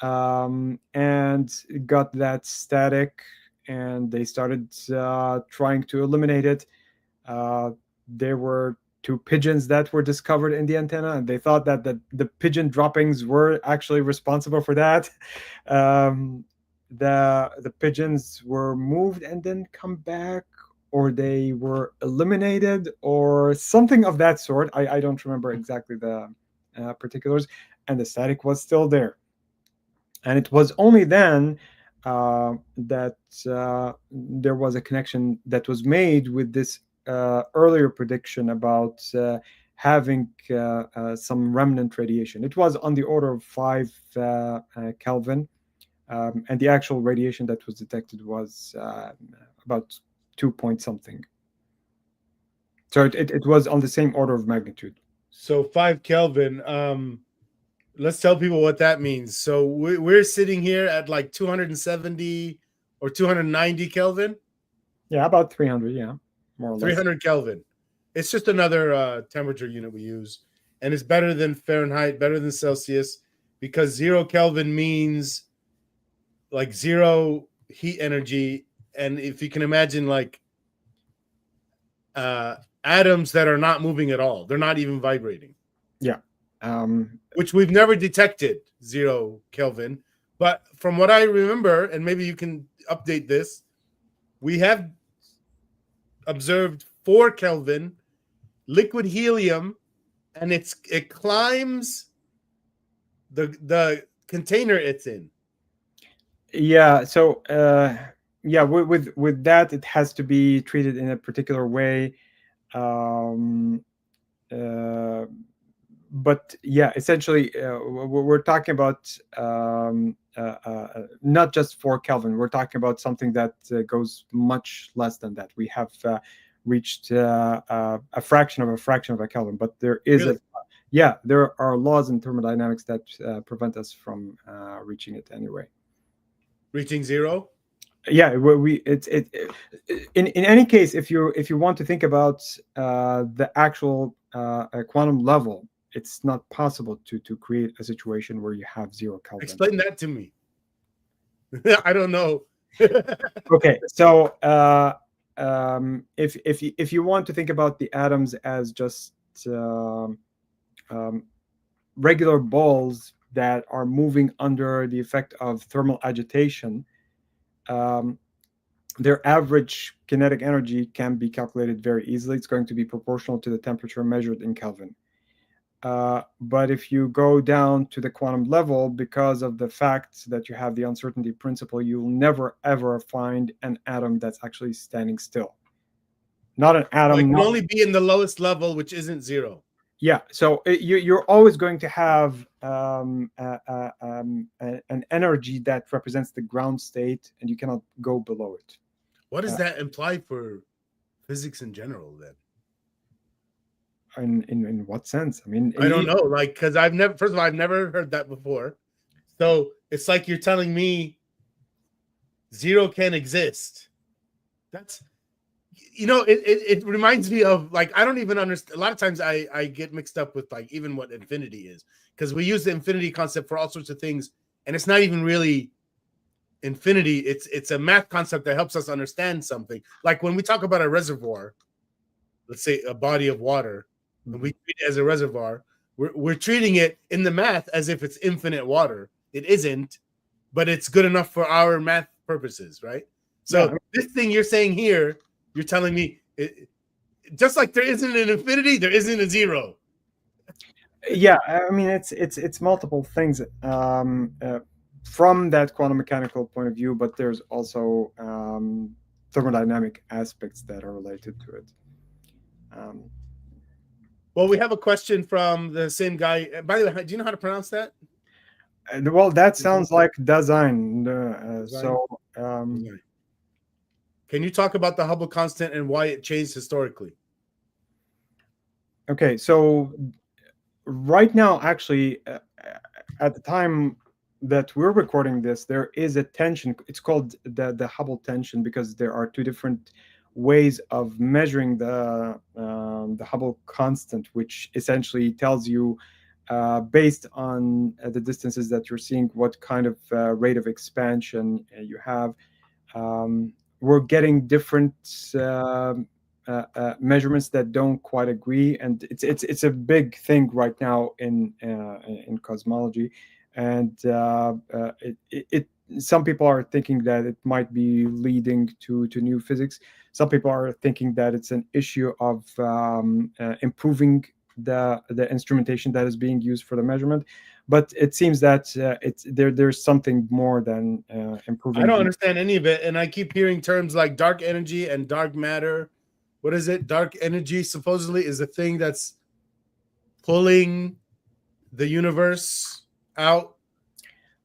and got that static, and they started trying to eliminate it. There were 2 pigeons that were discovered in the antenna, and they thought that the pigeon droppings were actually responsible for that. The pigeons were moved and then come back, or they were eliminated, or something of that sort. I don't remember exactly the particulars, and the static was still there. And it was only then that there was a connection that was made with this earlier prediction about having some remnant radiation. It was on the order of 5 Kelvin, and the actual radiation that was detected was about 2 point something. So it was on the same order of magnitude. So 5 Kelvin. Let's tell people what that means. So we're sitting here at like 270 or 290 Kelvin. Yeah, about 300. Yeah, more or less. 300 Kelvin. It's just another temperature unit we use, and it's better than Fahrenheit, better than Celsius, because 0 Kelvin means like 0 heat energy, and if you can imagine like atoms that are not moving at all, they're not even vibrating. Yeah. Which we've never detected 0 Kelvin. But from what I remember, and maybe you can update this, we have observed 4 Kelvin liquid helium, and it climbs the container it's in. Yeah. So yeah, with that, it has to be treated in a particular way. But yeah, essentially, we're talking about not just 4 Kelvin. We're talking about something that goes much less than that. We have reached a fraction of a Kelvin, but there is Really? there are laws in thermodynamics that prevent us from reaching it anyway. Reaching 0? Yeah, in any case, if you want to think about the actual quantum level, it's not possible to create a situation where you have 0 Kelvin. Explain that to me. I don't know. Okay, so if you want to think about the atoms as just regular balls that are moving under the effect of thermal agitation, their average kinetic energy can be calculated very easily. It's going to be proportional to the temperature measured in Kelvin. But if you go down to the quantum level, because of the fact that you have the uncertainty principle, you'll never ever find an atom that's actually standing still. Not an atom. It can only be in the lowest level, which isn't 0. Yeah, so you're always going to have an energy that represents the ground state, and you cannot go below it. What does that imply for physics in general, then? In what sense? I mean, I don't know, like, because I've never heard that before. So it's like you're telling me 0 can exist. That's, it reminds me of, like, I don't even understand. A lot of times I get mixed up with, like, even what infinity is, because we use the infinity concept for all sorts of things, and it's not even really infinity. It's a math concept that helps us understand something. Like when we talk about a reservoir, let's say a body of water, and we treat it as a reservoir, we're treating it in the math as if it's infinite water. It isn't, but it's good enough for our math purposes, right? So this thing you're saying here, you're telling me, just like there isn't an infinity, there isn't a 0. Yeah, I mean, it's multiple things from that quantum mechanical point of view, but there's also thermodynamic aspects that are related to it. Well, we have a question from the same guy. By the way, do you know how to pronounce that? Well, that sounds like design. So, can you talk about the Hubble constant and why it changed historically? Okay, so right now, actually, at the time that we're recording this, there is a tension. It's called the Hubble tension, because there are 2 different ways of measuring the Hubble constant, which essentially tells you, based on the distances that you're seeing, what kind of rate of expansion you have. We're getting different measurements that don't quite agree, and it's a big thing right now in cosmology, and some people are thinking that it might be leading to new physics. Some people are thinking that it's an issue of improving the instrumentation that is being used for the measurement. But it seems that there's something more than improving. I don't understand any of it, and I keep hearing terms like dark energy and dark matter. What is it? Dark energy supposedly is the thing that's pulling the universe out.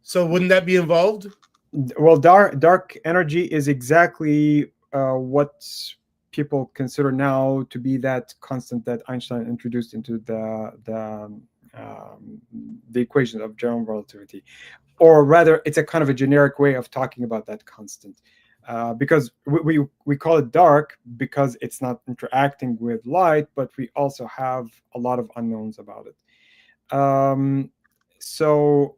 So wouldn't that be involved? Well, dark energy is exactly what people consider now to be that constant that Einstein introduced into the equation of general relativity, or rather, it's a kind of a generic way of talking about that constant, because we call it dark because it's not interacting with light, but we also have a lot of unknowns about it. So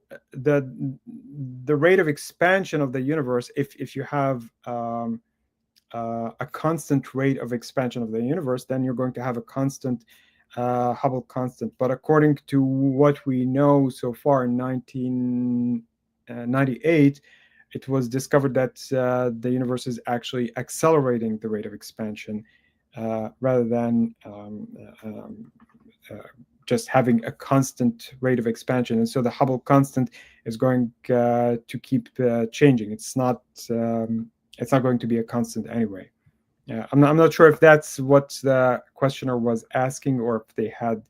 the rate of expansion of the universe, if you have a constant rate of expansion of the universe, then you're going to have a constant Hubble constant. But according to what we know so far, in 1998, it was discovered that the universe is actually accelerating the rate of expansion rather than just having a constant rate of expansion. And so the Hubble constant is going to keep changing. It's not going to be a constant anyway. I'm not sure if that's what the questioner was asking, or if they had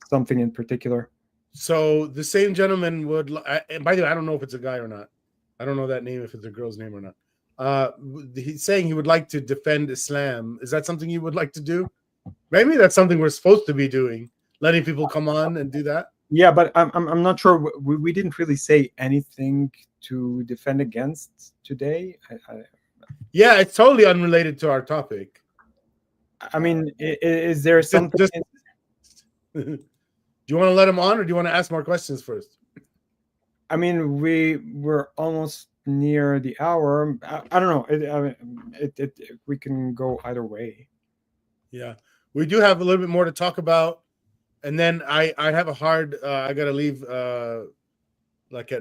something in particular. So the same gentleman would, and by the way, I don't know if it's a guy or not. I don't know that name, if it's a girl's name or not. He's saying he would like to defend Islam. Is that something you would like to do? Maybe that's something we're supposed to be doing, letting people come on and do that. Yeah, but I'm not sure. We didn't really say anything to defend against today. Yeah, it's totally unrelated to our topic. I mean, is there something? Do you want to let him on, or do you want to ask more questions first? I mean, we're almost near the hour. I don't know. We can go either way. Yeah, we do have a little bit more to talk about, and then I have a hard. I gotta leave like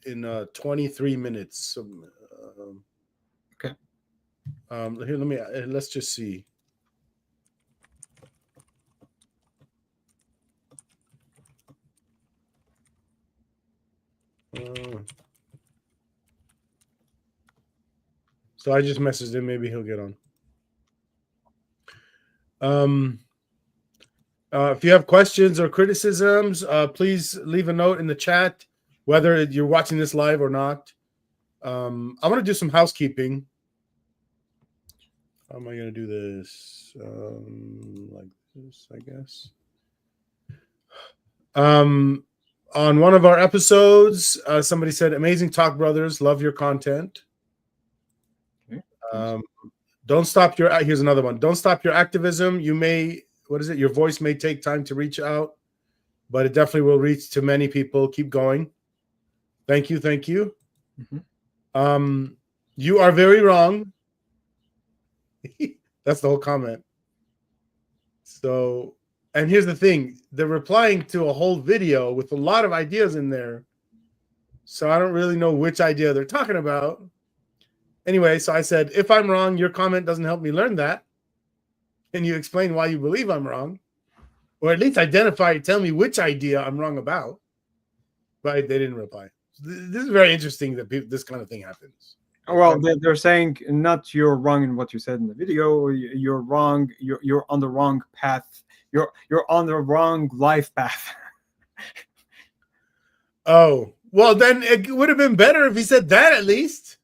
in 23 minutes. So, okay. Here, let's just see. So I just messaged him. Maybe he'll get on. If you have questions or criticisms, please leave a note in the chat, whether you're watching this live or not. I want to do some housekeeping. How am I going to do this? Like this, I guess. On one of our episodes, somebody said, "Amazing talk, brothers. Love your content." Don't stop your. Here's another one. Don't stop your activism. You may. What is it? Your voice may take time to reach out, but it definitely will reach to many people. Keep going. Thank you. Thank you. Mm-hmm. You are very wrong. That's the whole comment. So, and here's the thing. They're replying to a whole video with a lot of ideas in there. So I don't really know which idea they're talking about. Anyway, so I said, if I'm wrong, your comment doesn't help me learn that. Can you explain why you believe I'm wrong? Or at least identify, tell me which idea I'm wrong about. But they didn't reply. This is very interesting that this kind of thing happens. Well, they're saying not you're wrong in what you said in the video. You're wrong. You're on the wrong path. You're on the wrong life path. Oh, well, then it would have been better if he said that at least.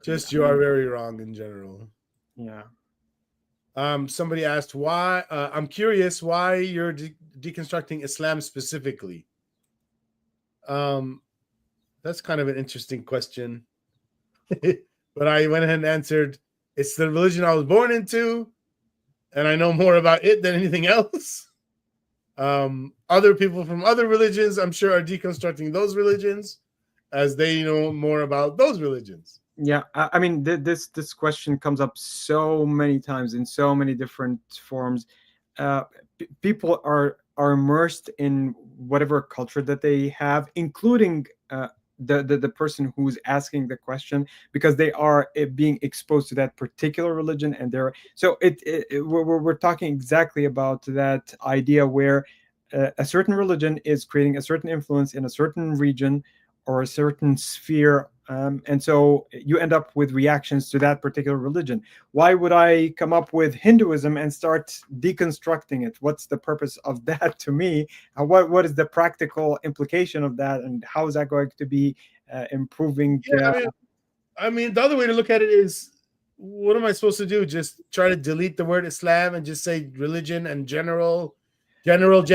Just you are very wrong in general. Yeah. Somebody asked why. I'm curious why you're deconstructing Islam specifically. That's kind of an interesting question. But I went ahead and answered, it's the religion I was born into, and I know more about it than anything else. Other people from other religions, I'm sure, are deconstructing those religions as they know more about those religions. Yeah, I mean, this question comes up so many times in so many different forms. People are immersed in whatever culture that they have, including the person who's asking the question, because they are being exposed to that particular religion, and we're talking exactly about that idea where a certain religion is creating a certain influence in a certain region or a certain sphere. And so you end up with reactions to that particular religion. Why would I come up with Hinduism and start deconstructing it? What's the purpose of that to me? What is the practical implication of that? And how is that going to be improving? I mean, the other way to look at it is, what am I supposed to do? Just try to delete the word Islam and just say religion and general. I don't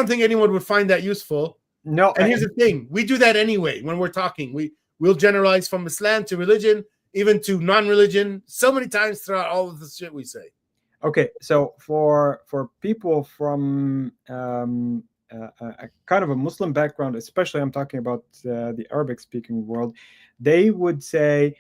think anyone would find that useful. No, and here's the thing: we do that anyway when we're talking. We'll generalize from Islam to religion, even to non-religion, so many times throughout all of the shit we say. Okay, so for people from a kind of a Muslim background, especially I'm talking about the Arabic-speaking world, they would say,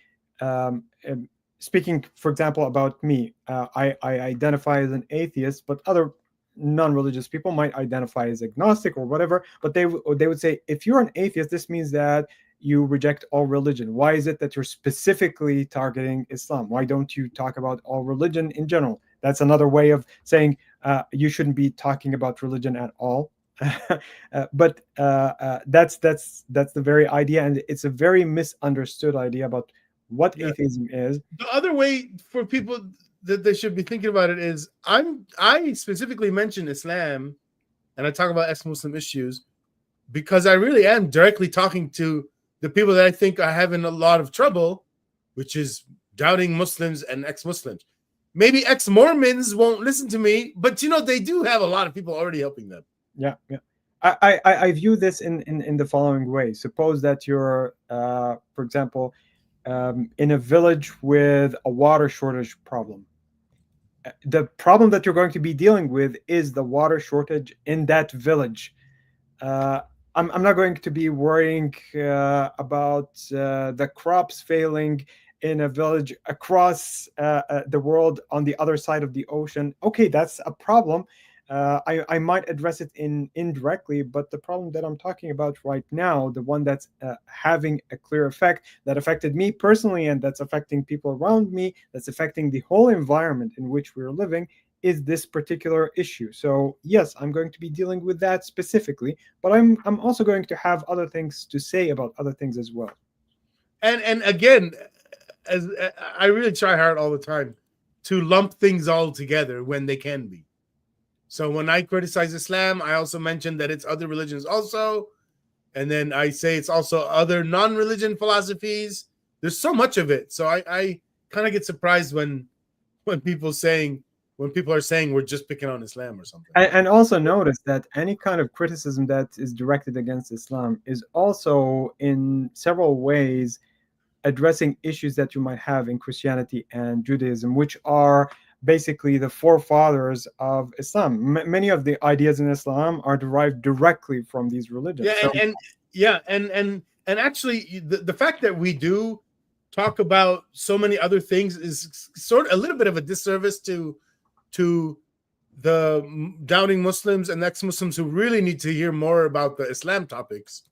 speaking, for example, about me, I identify as an atheist, but other non-religious people might identify as agnostic or whatever. But they would say, if you're an atheist, this means that you reject all religion. Why is it that you're specifically targeting Islam? Why don't you talk about all religion in general? That's another way of saying you shouldn't be talking about religion at all. But that's the very idea, and it's a very misunderstood idea about what atheism is. The other way for people that they should be thinking about it is, I specifically mention Islam and I talk about ex-Muslim issues because I really am directly talking to the people that I think are having a lot of trouble, which is doubting Muslims and ex-Muslims. Maybe ex-Mormons won't listen to me, but they do have a lot of people already helping them. Yeah. I view this in the following way. Suppose that you're, for example, in a village with a water shortage problem. The problem that you're going to be dealing with is the water shortage in that village. I'm not going to be worrying about the crops failing in a village across the world on the other side of the ocean. Okay, that's a problem. I might address it indirectly, but the problem that I'm talking about right now, the one that's having a clear effect, that affected me personally and that's affecting people around me, that's affecting the whole environment in which we're living, is this particular issue. So yes, I'm going to be dealing with that specifically, but I'm also going to have other things to say about other things as well. And again, as I really try hard all the time to lump things all together when they can be. So when I criticize Islam, I also mention that it's other religions also. And then I say it's also other non-religion philosophies. There's so much of it. So I kind of get surprised when people are saying we're just picking on Islam or something. And also notice that any kind of criticism that is directed against Islam is also in several ways addressing issues that you might have in Christianity and Judaism, which are basically the forefathers of Islam. Many of the ideas in Islam are derived directly from these religions. And actually the fact that we do talk about so many other things is sort of a little bit of a disservice to the doubting Muslims and ex-Muslims who really need to hear more about the Islam topics.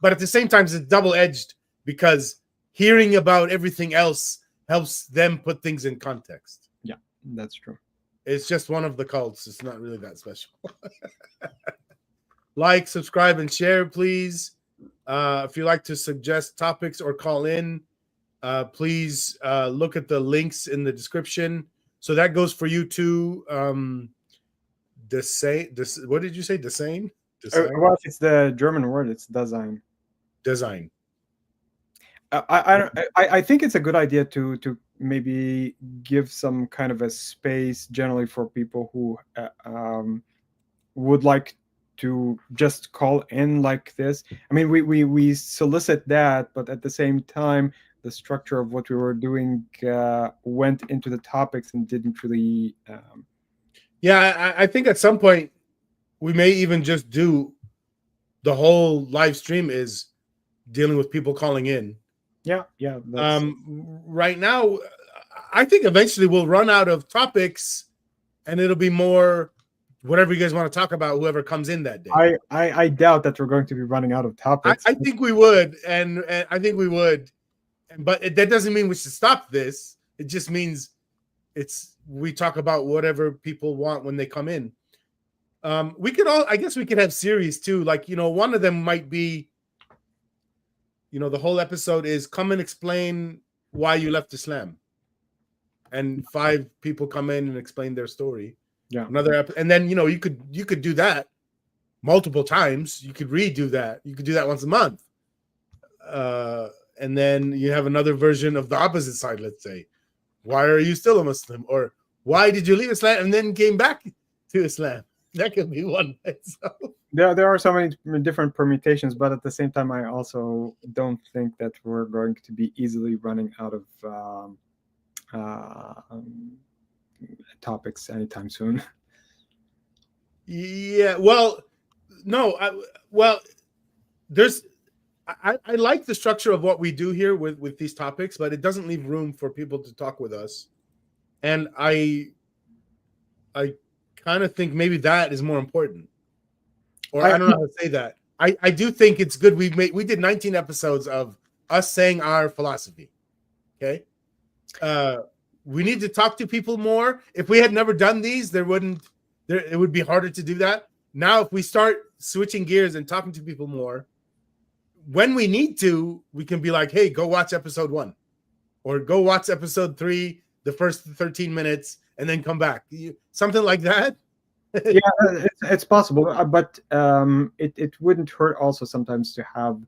But at the same time, it's double-edged because hearing about everything else helps them put things in context. Yeah, that's true. It's just one of the cults. It's not really that special. Like, subscribe, and share, please. If you like to suggest topics or call in, please look at the links in the description. So that goes for you too. What did you say? Design? Well, if it's the German word, it's Design. Design. I think it's a good idea to maybe give some kind of a space generally for people who would like to just call in like this. I mean, we solicit that, but at the same time, the structure of what we were doing went into the topics and didn't really. I think at some point we may even just do the whole live stream is dealing with people calling in. Yeah. Right now, I think eventually we'll run out of topics, and it'll be more whatever you guys want to talk about. Whoever comes in that day. I doubt that we're going to be running out of topics. I think we would, and I think we would, but that doesn't mean we should stop this. It just means we talk about whatever people want when they come in. I guess we could have series too. Like, one of them might be, the whole episode is come and explain why you left Islam. And 5 people come in and explain their story. Yeah. And then, you could do that multiple times. You could redo that. You could do that once a month. And then you have another version of the opposite side, let's say. Why are you still a Muslim? Or why did you leave Islam and then came back to Islam? That could be one. So. There are so many different permutations, but at the same time, I also don't think that we're going to be easily running out of topics anytime soon. Yeah, well, no, well, there's. I like the structure of what we do here with these topics, but it doesn't leave room for people to talk with us. And I kind of think maybe that is more important. Or I don't know how to say that. I do think it's good. We did 19 episodes of us saying our philosophy. Okay. We need to talk to people more. If we had never done these, it would be harder to do that. Now, if we start switching gears and talking to people more, when we need to, we can be like, hey, go watch episode 1 or go watch episode 3, the first 13 minutes, and then come back. Something like that. Yeah, it's possible, but it wouldn't hurt also sometimes to have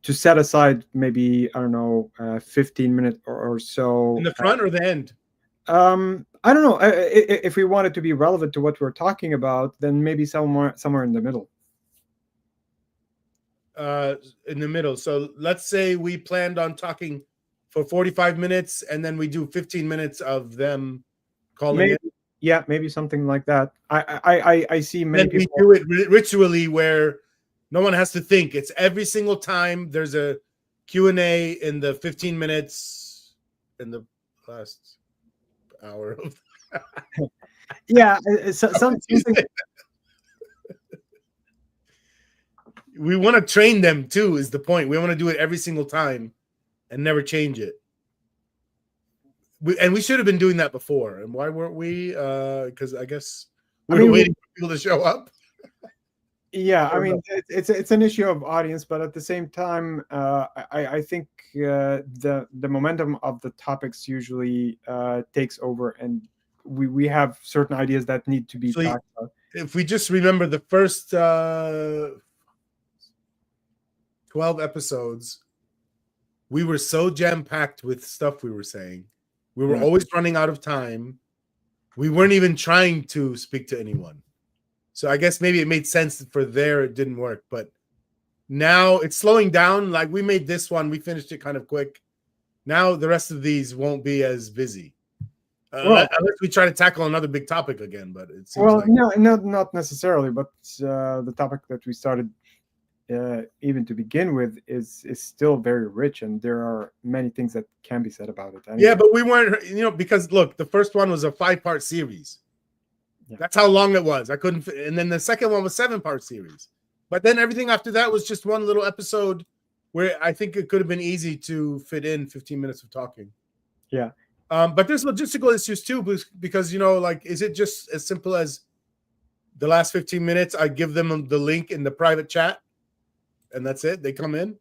to set aside maybe, I don't know, 15 minutes or so. In the front or the end? I don't know. If we want it to be relevant to what we're talking about, then maybe somewhere in the middle. In the middle. So let's say we planned on talking for 45 minutes and then we do 15 minutes of them calling it. Yeah, maybe something like that. I see many people. We do it ritually where no one has to think. It's every single time there's a Q&A in the 15 minutes in the last hour of yeah, something. We want to train them too, is the point. We want to do it every single time and never change it. We should have been doing that before. And why weren't we? Because I guess we're waiting for people to show up. Yeah, I mean, it's an issue of audience, but at the same time, I think the momentum of the topics usually takes over, and we have certain ideas that need to be talked about. If we just remember the first 12 episodes, we were so jam-packed with stuff we were saying. We were always running out of time. We weren't even trying to speak to anyone. So I guess maybe it made sense for there it didn't work. But now it's slowing down. Like we made this one, we finished it kind of quick. Now the rest of these won't be as busy. Unless we try to tackle another big topic again. But it seems no, not necessarily. But the topic that we started even to begin with is still very rich, and there are many things that can be said about it. Anyway. Yeah, but we weren't, because look, the first one was a 5-part series. Yeah. That's how long it was. I couldn't, and then the second one was 7-part series. But then everything after that was just one little episode where I think it could have been easy to fit in 15 minutes of talking. Yeah. But there's logistical issues too, because is it just as simple as the last 15 minutes? I give them the link in the private chat. And that's it. They come in.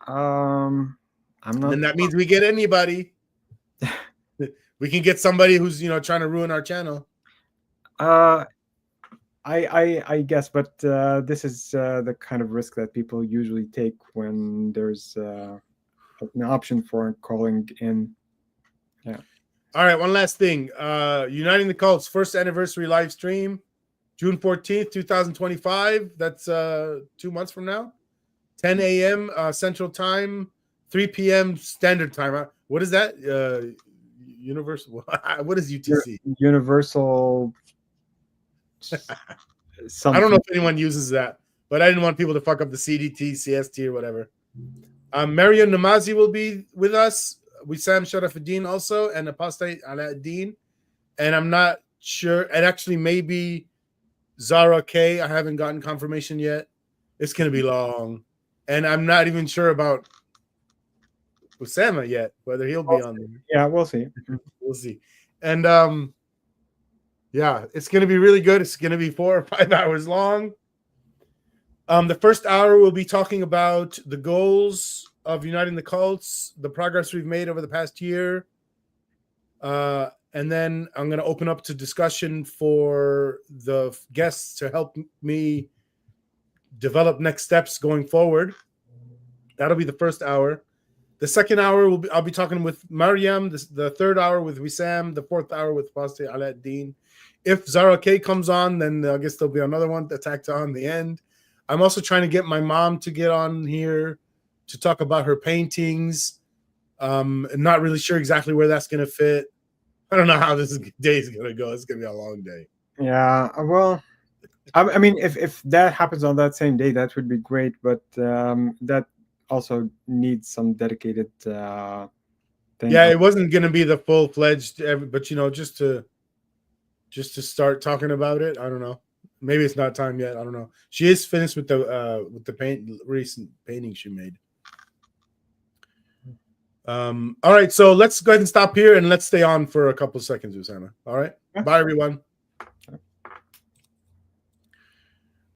I'm not. And that means we get anybody. We can get somebody who's trying to ruin our channel. I guess, but this is the kind of risk that people usually take when there's an option for calling in. Yeah. All right. One last thing. Uniting the Cults first anniversary live stream. June 14th, 2025. That's 2 months from now. 10 a.m. Central Time, 3 p.m. Standard Time. What is that? Universal. What is UTC? Universal. I don't know if anyone uses that, but I didn't want people to fuck up the CDT, CST, or whatever. Mariam Namazi will be with us. Wissam Sharafuddin also, and Apostate Alauddin. And I'm not sure. And actually, maybe Zara K. I haven't gotten confirmation yet. It's going to be long. And I'm not even sure about Usama yet, whether he'll be on there. Yeah, we'll see. We'll see. And yeah, it's going to be really good. It's going to be 4 or 5 hours long. The first hour we'll be talking about the goals of uniting the cults, the progress we've made over the past year. And then I'm going to open up to discussion for the guests to help me develop next steps going forward. That'll be the first hour. The second hour, I'll be talking with Mariam. The third hour with Wissam. The fourth hour with Apostate Alauddin. If Zara K comes on, then I guess there'll be another one tacked on the end. I'm also trying to get my mom to get on here to talk about her paintings. Not really sure exactly where that's going to fit. I don't know how this day is going to go. It's going to be a long day. Yeah, well, I mean, if that happens on that same day, that would be great. But that also needs some dedicated thing. Yeah, it wasn't going to be the full-fledged, but just to start talking about it. I don't know. Maybe it's not time yet. I don't know. She is finished with the recent painting she made. All right, so let's go ahead and stop here and let's stay on for a couple of seconds, Usama. All right. Yeah. Bye, everyone.